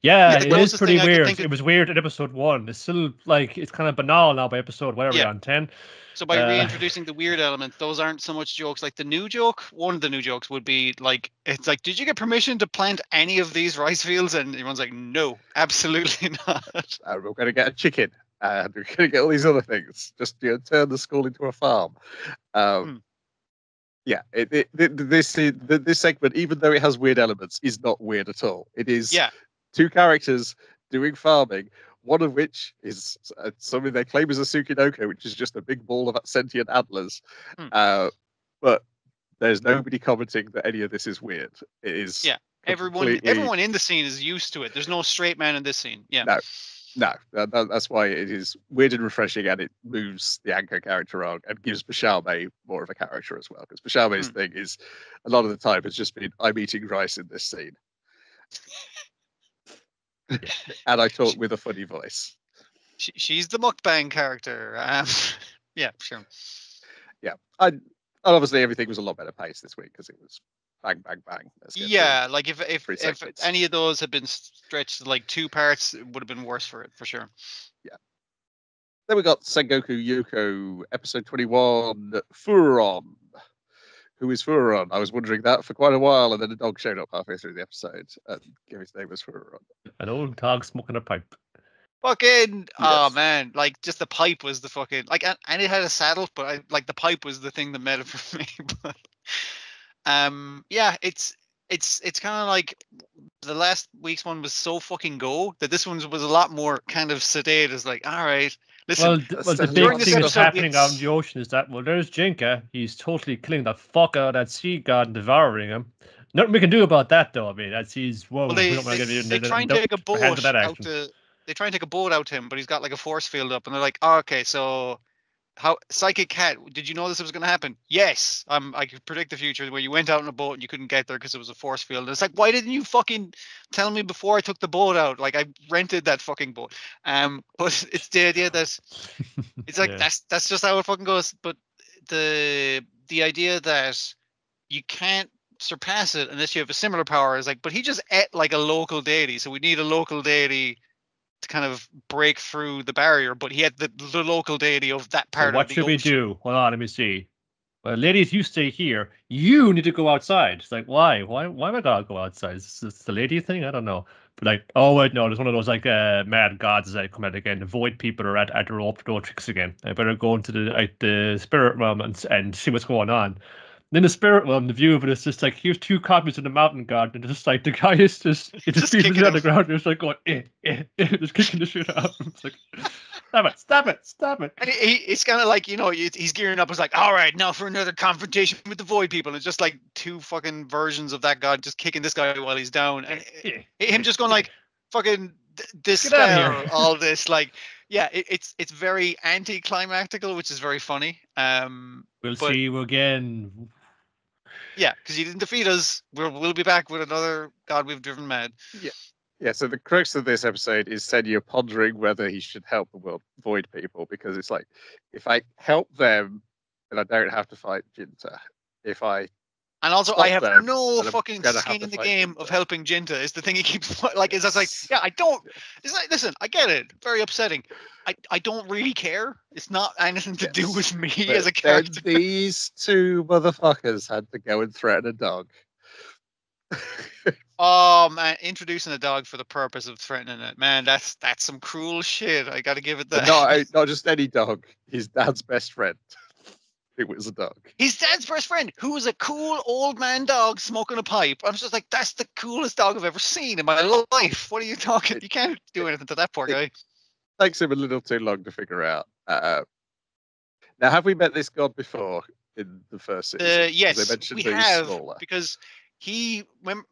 it is pretty weird. It was weird in episode 1. It's still like it's kind of banal now by episode whatever on 10. So by reintroducing the weird element, those aren't so much jokes. Like the new joke, one of the new jokes would be like, it's like, did you get permission to plant any of these rice fields? And everyone's like, no, absolutely not. We're going to get a chicken, and we're going to get all these other things. Just turn the school into a farm. This segment, even though it has weird elements, is not weird at all. It is 2 characters doing farming, one of which is something they claim is a Tsukinoko, which is just a big ball of sentient antlers. But there's nobody commenting that any of this is weird. It is everyone in the scene is used to it. There's no straight man in this scene. No, that's why it is weird and refreshing, and it moves the Anko character on and gives Bashame more of a character as well. Because Bashame's thing is, a lot of the time, it's just been, I'm eating rice in this scene. And I talk with a funny voice. She's the mukbang character. Yeah, sure. Yeah, and obviously everything was a lot better paced this week because it was bang, bang, bang. Like if any of those had been stretched to like 2 parts, it would have been worse for it, for sure. Yeah. Then we got Sengoku Yuko, episode 21, Furon. Who is Furon? I was wondering that for quite a while, and then a dog showed up halfway through the episode, and his name was Furon. An old dog smoking a pipe. Oh man, like just the pipe was the fucking like, and it had a saddle, but the pipe was the thing that made it for me. But it's kind of like the last week's one was so fucking go that this one was a lot more kind of sedate. It's like, all right. Listen, the big thing that's happening out in the ocean is that, there's Jinka. He's totally killing the fuck out of that sea god and devouring him. Nothing we can do about that, though. I mean, they try and take a boat out to. They try and take a boat out to him, but he's got like a force field up, and they're like, oh, "Okay, so how Psychic Cat? Did you know this was going to happen?" Yes, I could predict the future. Where you went out on a boat and you couldn't get there because it was a force field. And it's like, why didn't you fucking tell me before I took the boat out? Like I rented that fucking boat. But it's the idea that it's like that's just how it fucking goes. But the idea that you can't surpass it unless you have a similar power is like, but he just ate like a local deity, so we need a local deity to kind of break through the barrier, but he had the local deity of that part of the ocean. What should we do? Hold on, let me see. Well, ladies, you stay here. You need to go outside. It's like, why? Why am I gonna go outside? Is this the lady thing? I don't know. But like, oh wait, no, there's one of those like mad gods that come out again. The void people are at their old tricks again. I better go into the spirit realm and see what's going on. In the spirit realm, the view of it is just like, here's 2 copies of the mountain god, and just like the guy is just kicking on the ground, and it's like going, just kicking the shit out. It's like, Stop it. And it's kind of like, he's gearing up. It's like, all right, now for another confrontation with the Void people. And it's just like two fucking versions of that god just kicking this guy while he's down. And him just going like, fucking dispel all this. Like, yeah, it's very anticlimactical, which is very funny. We'll see you again. Yeah, because you didn't defeat us. We'll be back with another god we've driven mad. Yeah, so the crux of this episode is Senya pondering whether he should help the Void people, because it's like, if I help them, then I don't have to fight Jinta. And also, I have no fucking skin in the game of helping Jinta. Is the thing he keeps like? Is that's like, yeah, I don't. It's like, listen, I get it. Very upsetting. I don't really care. It's not anything to do with me as a character. These two motherfuckers had to go and threaten a dog. Oh man, introducing a dog for the purpose of threatening it, man, that's some cruel shit. I gotta give it that. Not just any dog. His dad's best friend. It was a dog. His dad's best friend, who was a cool old man dog smoking a pipe. I was just like, that's the coolest dog I've ever seen in my life. What are you talking? You can't do anything to that poor guy. Takes him a little too long to figure out. Now, have we met this god before in the first season? Yes, we have. Smaller. Because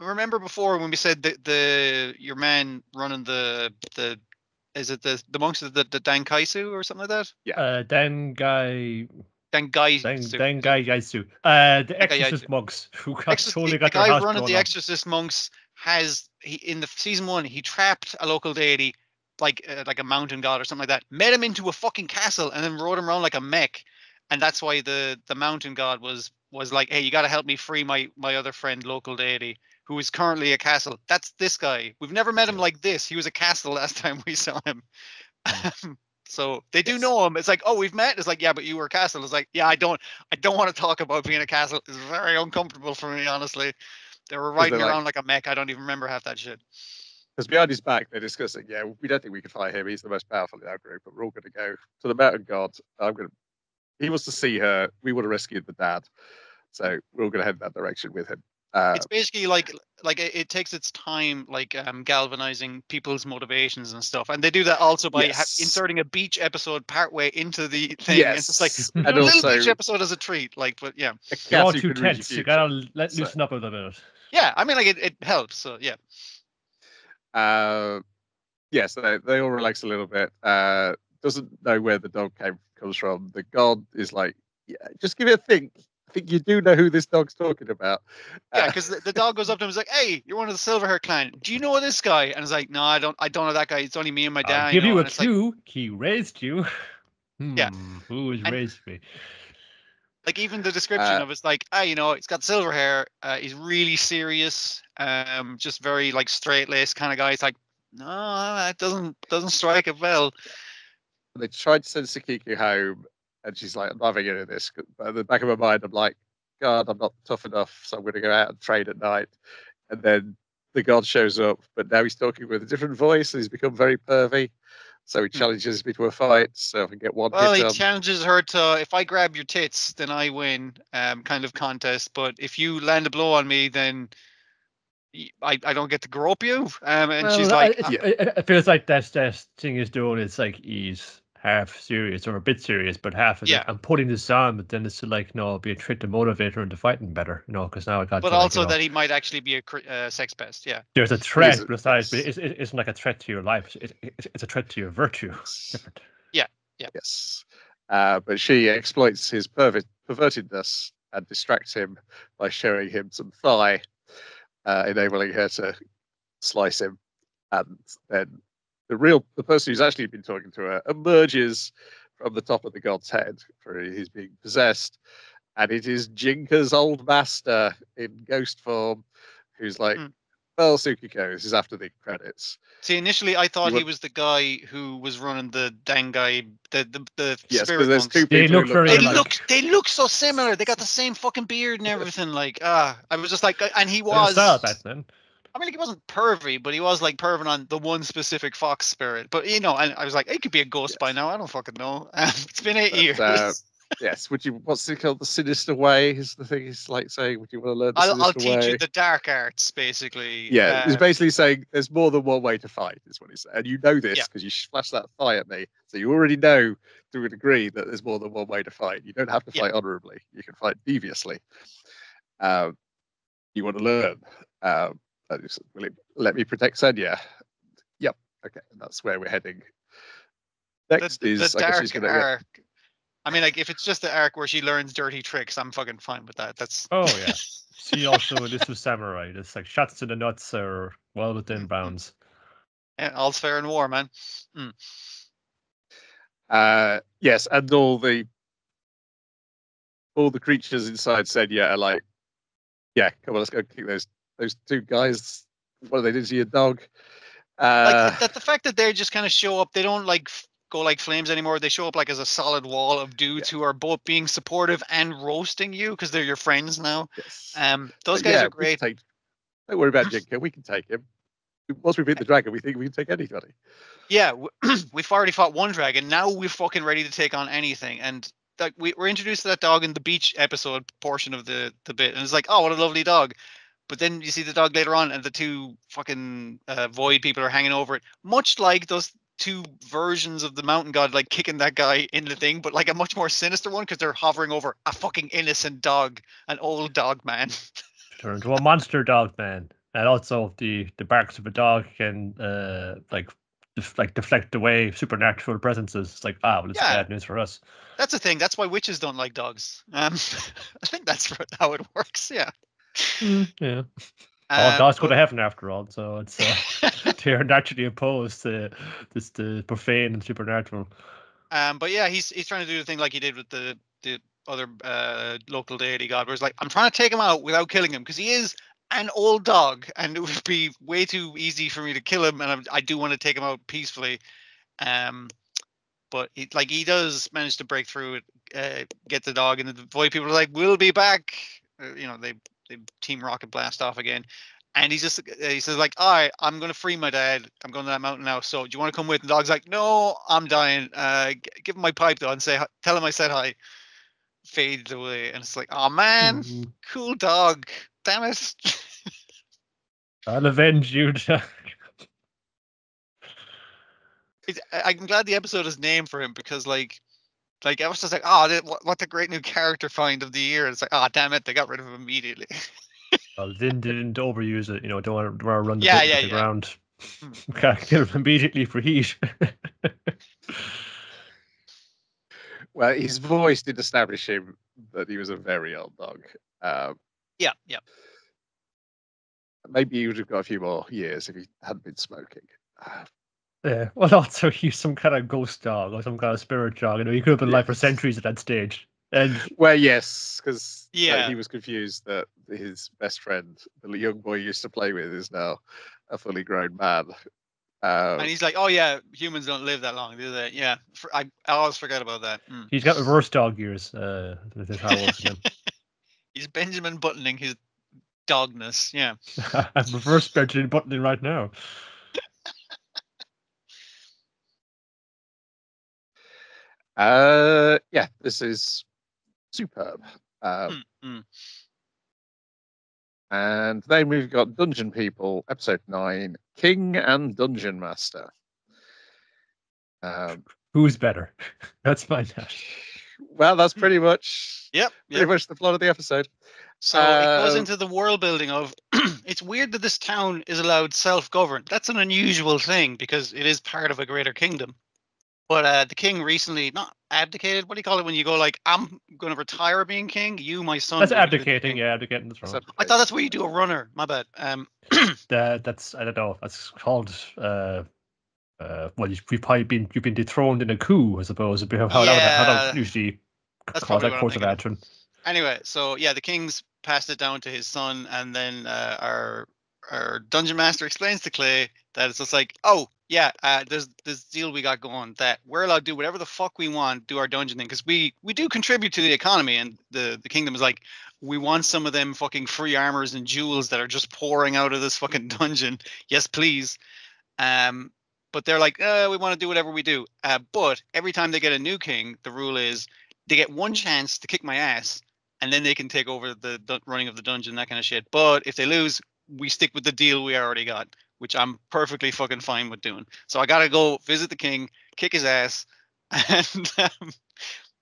remember before when we said that your man running the is it the monks of the Dankaisu or something like that? Yeah. Dengaisu. The Exorcist monks who got the guy running the Exorcist monks in the season 1 he trapped a local deity like a mountain god or something like that, made him into a fucking castle and then rode him around like a mech, and that's why the mountain god was like, hey, you got to help me free my other friend, local deity, who is currently a castle. That's this guy. We've never met him like this. He was a castle last time we saw him. So they do know him. It's like, oh, we've met. It's like, yeah, but you were a castle. It's like, yeah, I don't want to talk about being a castle. It's very uncomfortable for me, honestly. They were riding around like a mech. I don't even remember half that shit. Because behind his back, they're discussing, yeah, we don't think we can fight him. He's the most powerful in our group, but we're all going to go to the mountain god. He wants to see her. We want to rescue the dad. So we're all going to head in that direction with him. It's basically like it takes its time, like galvanizing people's motivations and stuff, and they do that also by inserting a beach episode partway into the thing. Yes. It's just like a little beach episode as a treat, like, but yeah. You're all too tense. You gotta loosen up a little bit. Yeah, I mean, like it helps. So yeah. So they all relax a little bit. Doesn't know where the dog comes from. The god is like, yeah, just give it a think. I think you do know who this dog's talking about. Yeah, because the dog goes up to him and is like, hey, you're one of the Silverhair clan. Do you know this guy? And it's like, no, I don't know that guy. It's only me and my dad. I'll give you a clue. Like, he raised you. Yeah. Who has raised me? Like, even the description of it's like, he's got silver hair. He's really serious. Just very like straight-laced kind of guy. It's like, no, that doesn't strike a bell. They tried to send Sakiko home. And she's like, I'm not having any of this. But in the back of my mind, I'm like, God, I'm not tough enough, so I'm going to go out and train at night. And then the god shows up, but now he's talking with a different voice, and he's become very pervy. So he challenges me to a fight, so I can get one hit on. Well, he challenges her to, if I grab your tits, then I win, kind of contest. But if you land a blow on me, then I don't get to grope you. And she's like... It feels like that thing he's doing is like he's half serious or a bit serious, but half is like, I'm putting this on, but then it's like, no, it'll be a trick to motivate her into fighting better, because now I got. But also that he might actually be a sex pest. Yeah, there's a threat besides, but it isn't like a threat to your life. It's a threat to your virtue. It's different. Yeah. Yes, but she exploits his pervertedness and distracts him by showing him some thigh, enabling her to slice him, and then the person who's actually been talking to her emerges from the top of the god's head, for he's being possessed, and it is Jinka's old master in ghost form, who's like, well, Tsukiko, this is after the credits. See, initially I thought he was the guy who was running the Dangai, the yes, spirit there's monks. two people they look so similar. They got the same fucking beard and everything. Like, I was just like, and he was. I mean, like, he wasn't pervy, but he was like perving on the one specific fox spirit. But and I was like, it could be a ghost by now. I don't fucking know. It's been 8 years. Yes. What's it called? The sinister way is the thing. It's like saying, would you want to learn the sinister way? I'll teach you the dark arts, basically. Yeah, he's basically saying there's more than one way to fight, is what he's saying. And you know this because you flashed that thigh at me. So you already know to a degree that there's more than one way to fight. You don't have to fight honorably. You can fight deviously. You want to learn. Let me protect Senya. Yep. Okay. And that's where we're heading. Next is the dark arc. I mean, like, if it's just the arc where she learns dirty tricks, I'm fucking fine with that. That's yeah. See, also this was samurai. It's like shots to the nuts are well within bounds. Yeah, all's fair in war, man. Yes, and all the creatures inside Senya are like, yeah, come on, let's go kick those two guys. What do they do to your dog? Like that, the fact that they just kind of show up, they don't like go like flames anymore. They show up like as a solid wall of dudes who are both being supportive and roasting you because they're your friends now. Yes. Those guys are great. Don't worry about Jinka. We can take him. Once we beat the dragon, we think we can take anybody. Yeah, we've already fought one dragon. Now we're fucking ready to take on anything. And like we're introduced to that dog in the beach episode portion of the bit, and it's like, oh, what a lovely dog. But then you see the dog later on, and the two fucking void people are hanging over it, much like those two versions of the mountain god, like kicking that guy in the thing, but like a much more sinister one because they're hovering over a fucking innocent dog, an old dog man. Turn into a monster dog man, and also the barks of a dog can deflect away supernatural presences. It's like, well, it's bad news for us. That's the thing. That's why witches don't like dogs. I think that's how it works. Yeah. Yeah. Dogs go to heaven after all, so it's they're naturally opposed to the profane and supernatural. But yeah, he's trying to do the thing like he did with the other local deity god, where it's like, I'm trying to take him out without killing him because he is an old dog, and it would be way too easy for me to kill him, and I do want to take him out peacefully. But he does manage to break through it, get the dog, and the void people are like, we'll be back. They Team Rocket blast off again, and he says like, all right, I'm gonna free my dad. I'm going to that mountain now. So do you want to come with? And the dog's like, no, I'm dying. Give him my pipe though, and tell him I said hi. Fades away, and it's like, oh man, cool dog. Damn it. I'll avenge you, Jack. I'm glad the episode is named for him because I was just like, oh, what a great new character find of the year. It's like, oh, damn it, they got rid of him immediately. Well, Vin didn't overuse it. Don't want to run the ground. Can't kill him immediately for heat. Well, his voice did establish him that he was a very old dog. Yeah. Maybe he would have got a few more years if he hadn't been smoking. Yeah, well, also he's some kind of ghost dog or some kind of spirit dog. He could have been alive for centuries at that stage. And yes, because he was confused that his best friend, the young boy he used to play with, is now a fully grown man. And he's like, oh yeah, humans don't live that long, do they? Yeah, I always forget about that. He's got reverse dog years. He's Benjamin buttoning his dogness. Yeah. I'm reverse Benjamin buttoning right now. Yeah, this is superb. And then we've got Dungeon People, episode 9, King and Dungeon Master. Who's better? That's my dash. Well, that's pretty much pretty much the plot of the episode. So it goes into the world building of it's weird that this town is allowed self-govern. That's an unusual thing because it is part of a greater kingdom. But the king recently, not abdicated, what do you call it when you go like, I'm going to retire being king, you, my son. That's abdicating, abdicating the throne. I thought that's where you do a runner, my bad. That's, I don't know, that's called, you've been dethroned in a coup, I suppose, how that would usually cause that course of action. Anyway, so yeah, the king's passed it down to his son, and then our dungeon master explains to Clay that it's just like, oh, yeah, there's this deal we got going that we're allowed to do whatever the fuck we want, do our dungeon thing, because we do contribute to the economy, and the kingdom is like, we want some of them fucking free armors and jewels that are just pouring out of this fucking dungeon. Yes, please. But they're like, we want to do whatever we do. But every time they get a new king, the rule is they get one chance to kick my ass, and then they can take over the running of the dungeon, that kind of shit. But if they lose, we stick with the deal we already got, which I'm perfectly fucking fine with doing. So I gotta go visit the king, kick his ass, and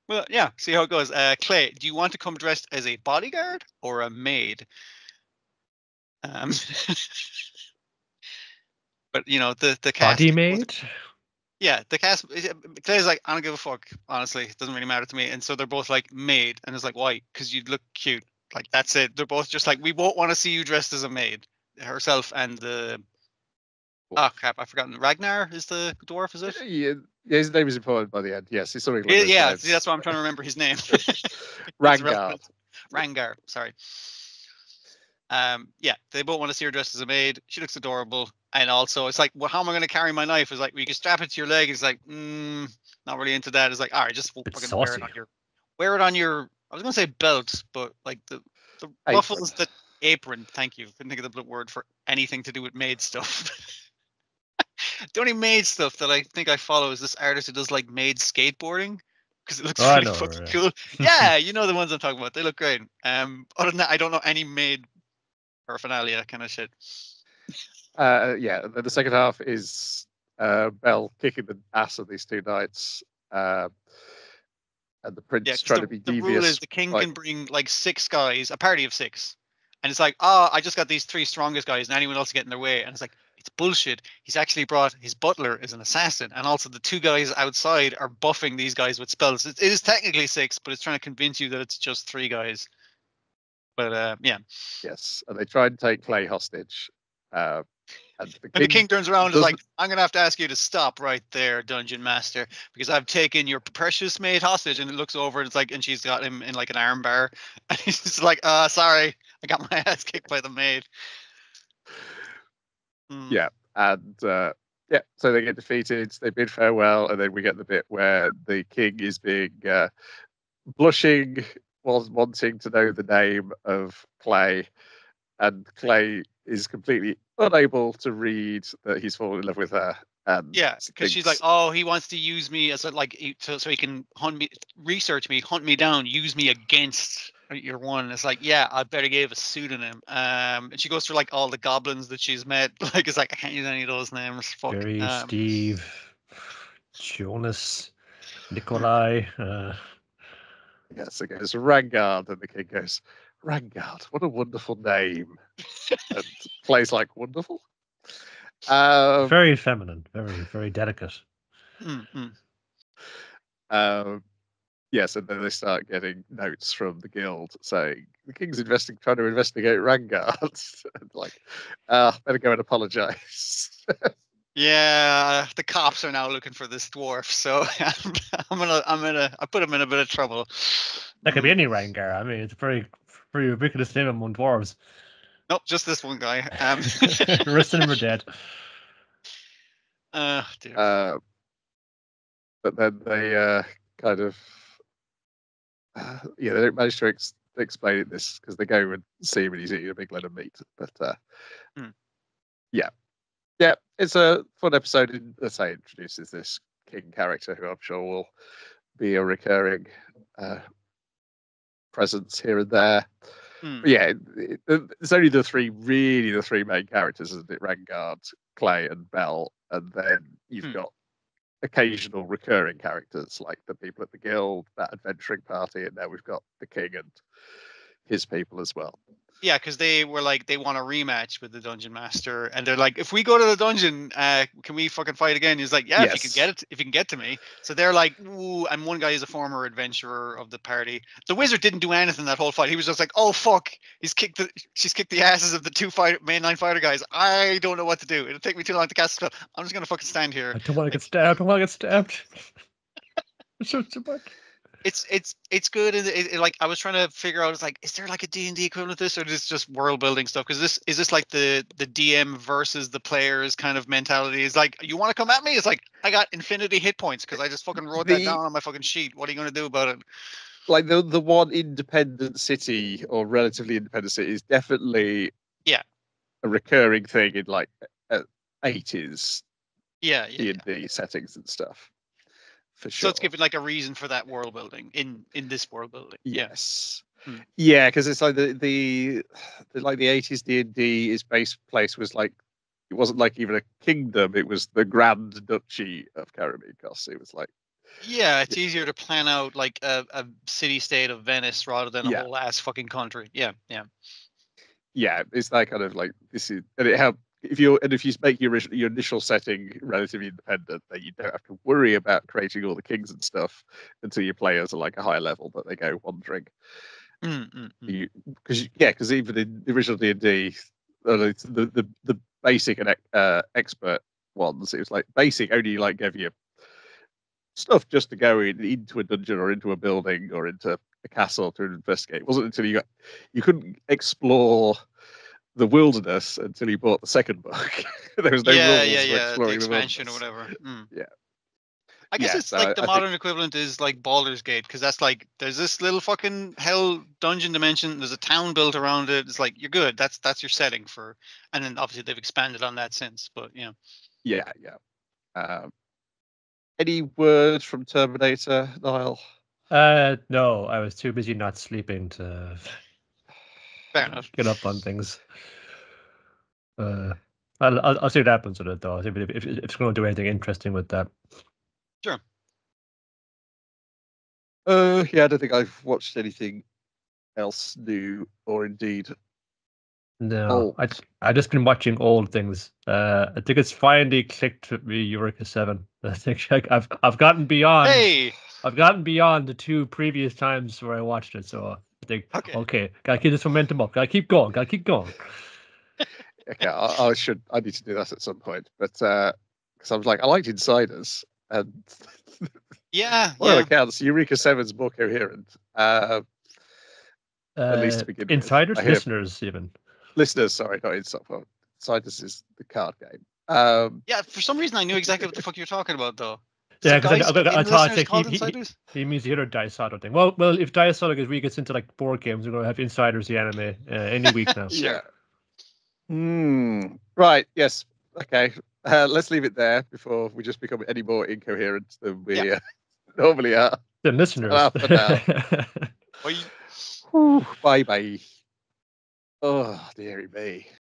well, yeah, see how it goes. Clay, do you want to come dressed as a bodyguard or a maid? But you know the cast. Body maid. Yeah, the cast. Clay's like, I don't give a fuck. Honestly, it doesn't really matter to me. And so they're both like maid, and it's like, why? Because you look cute. Like that's it. They're both just like, we won't want to see you dressed as a maid. Herself and the crap, I've forgotten. Ragnar is the dwarf, is it? Yeah, his name is important by the end. Yes, he's something like yeah. See, that's why I'm trying to remember his name. Rangar. Rangar. Sorry. Yeah, they both want to see her dressed as a maid. She looks adorable, and also it's like, well, how am I going to carry my knife? It's like, well, you can strap it to your leg. It's like, not really into that. It's like, all right, just fucking wear it on your. I was going to say belt, but like the ruffles, the apron. Thank you. Couldn't think of the word for anything to do with maid stuff. The only maid stuff that I think I follow is this artist who does like maid skateboarding because it looks really fucking cool. Yeah, you know the ones I'm talking about. They look great. Other than that, I don't know any maid paraphernalia kind of shit. Yeah, the second half is Belle kicking the ass of these two knights, and the prince trying to be devious. The rule is the king can bring like 6 guys, a party of 6, and it's like, I just got these 3 strongest guys, and anyone else get in their way, and it's like, it's bullshit. He's actually brought his butler as an assassin, and also the 2 guys outside are buffing these guys with spells. It is technically 6, but it's trying to convince you that it's just 3 guys. But yeah. Yes, and they try and take Clay hostage. And the king turns around and is like, I'm going to have to ask you to stop right there, Dungeon Master, because I've taken your precious maid hostage. And it looks over and it's like, and she's got him in like an arm bar. And he's just like, sorry, I got my ass kicked by the maid. Yeah, and yeah, so they get defeated, they bid farewell, and then we get the bit where the king is being blushing while wanting to know the name of Clay, and Clay is completely unable to read that he's fallen in love with her. And yeah, because she's like, he wants to use me as so he can hunt me down, use me against your one. It's like, yeah, I better give a pseudonym. And she goes through like all the goblins that she's met. Like, it's like, I can't use any of those names. Fuck. Jerry, Steve, Jonas, Nikolai. Yes, it goes Rangard, and the king goes, Rangard, what a wonderful name. And Clay's like, wonderful. Very feminine, very, very delicate. Yes, and then they start getting notes from the guild saying the king's trying to investigate Rangard. Like, better go and apologize. Yeah, the cops are now looking for this dwarf, so I put him in a bit of trouble. That could be any Rangar. I mean, it's a very ubiquitous name among dwarves. Nope, just this one guy. The rest of them are dead. Dear. But then they kind of they don't manage to explain this because they go and see him and he's eating a big load of meat. But yeah, it's a fun episode. Let's say introduces this king character who I'm sure will be a recurring presence here and there. But yeah, it's only the three main characters, isn't it? Rangard, Clay, and Belle, and then you've got occasional recurring characters like the people at the guild, that adventuring party, and now we've got the king and his people as well. Yeah, because they were like, they want a rematch with the dungeon master, and they're like, if we go to the dungeon, can we fucking fight again? He's like, yeah, yes. if you can get to me. So they're like, ooh, and one guy is a former adventurer of the party. The wizard didn't do anything that whole fight. He was just like, oh fuck, she's kicked the asses of the 2 mainline fighter guys. I don't know what to do. It'll take me too long to cast a spell. I'm just gonna fucking stand here. I don't want to get stabbed. I want to get stabbed. So much. It's good. Like, I was trying to figure out, it's like, is there like a D&D equivalent to this, or is this just world building stuff? Because is this like the DM versus the players kind of mentality? It's like, you want to come at me? It's like, I got infinity hit points because I just fucking wrote that down on my fucking sheet. What are you going to do about it? Like the one independent city or relatively independent city is definitely a recurring thing in like 80s D&D settings and stuff. for sure. So it's giving like a reason for that world building in this world building. Yes. Yeah. Yeah, because it's like the like the 80s D&D, its base place was like, it wasn't like even a kingdom, it was the Grand Duchy of Karameikos. It was like, yeah, it's easier to plan out like a city state of Venice rather than a Yeah. whole ass fucking country. Yeah. yeah, it's that kind of like, this is, and it helped if you make your initial setting relatively independent, then you don't have to worry about creating all the kings and stuff until your players are like a higher level that they go wandering. Because even in the original D&D, the basic and expert ones, it was like basic only like gave you stuff just to go into a dungeon or into a building or into a castle to investigate. It wasn't until you couldn't explore the wilderness until you bought the second book. There was no rules for exploring the expansion the or whatever. Yeah. I guess it's like the modern equivalent is like Baldur's Gate, because that's like there's this little fucking hell dungeon dimension. There's a town built around it. It's like you're good. That's your setting for, and then obviously they've expanded on that since. But yeah. Any word from Terminator, Niall? No, I was too busy not sleeping to fair enough. Get up on things. I'll see what happens with it though. If it's going to do anything interesting with that. Sure. Yeah, I don't think I've watched anything else new or indeed. No, I just been watching old things. I think it's finally clicked with me, Eureka 7. I think I've gotten beyond. Hey, I've gotten beyond the 2 previous times where I watched it. So I think okay, gotta keep this momentum up. Gotta keep going. Okay, I need to do that at some point, but because I was like, I liked Insiders, and well, accounts, Eureka 7's more coherent. At least to begin Insiders, with. listeners, even. Listeners, sorry, not Insiders is the card game. Yeah, for some reason I knew exactly what the fuck you're talking about, though. Yeah, because I thought Insiders? He means the other Daisato thing. Well, if Daisato really gets into like board games, we're going to have Insiders, the anime, any week now. Yeah. Right. Yes. Okay. Let's leave it there before we just become any more incoherent than we normally are. The listeners. For now. Bye bye. Oh, dearie me.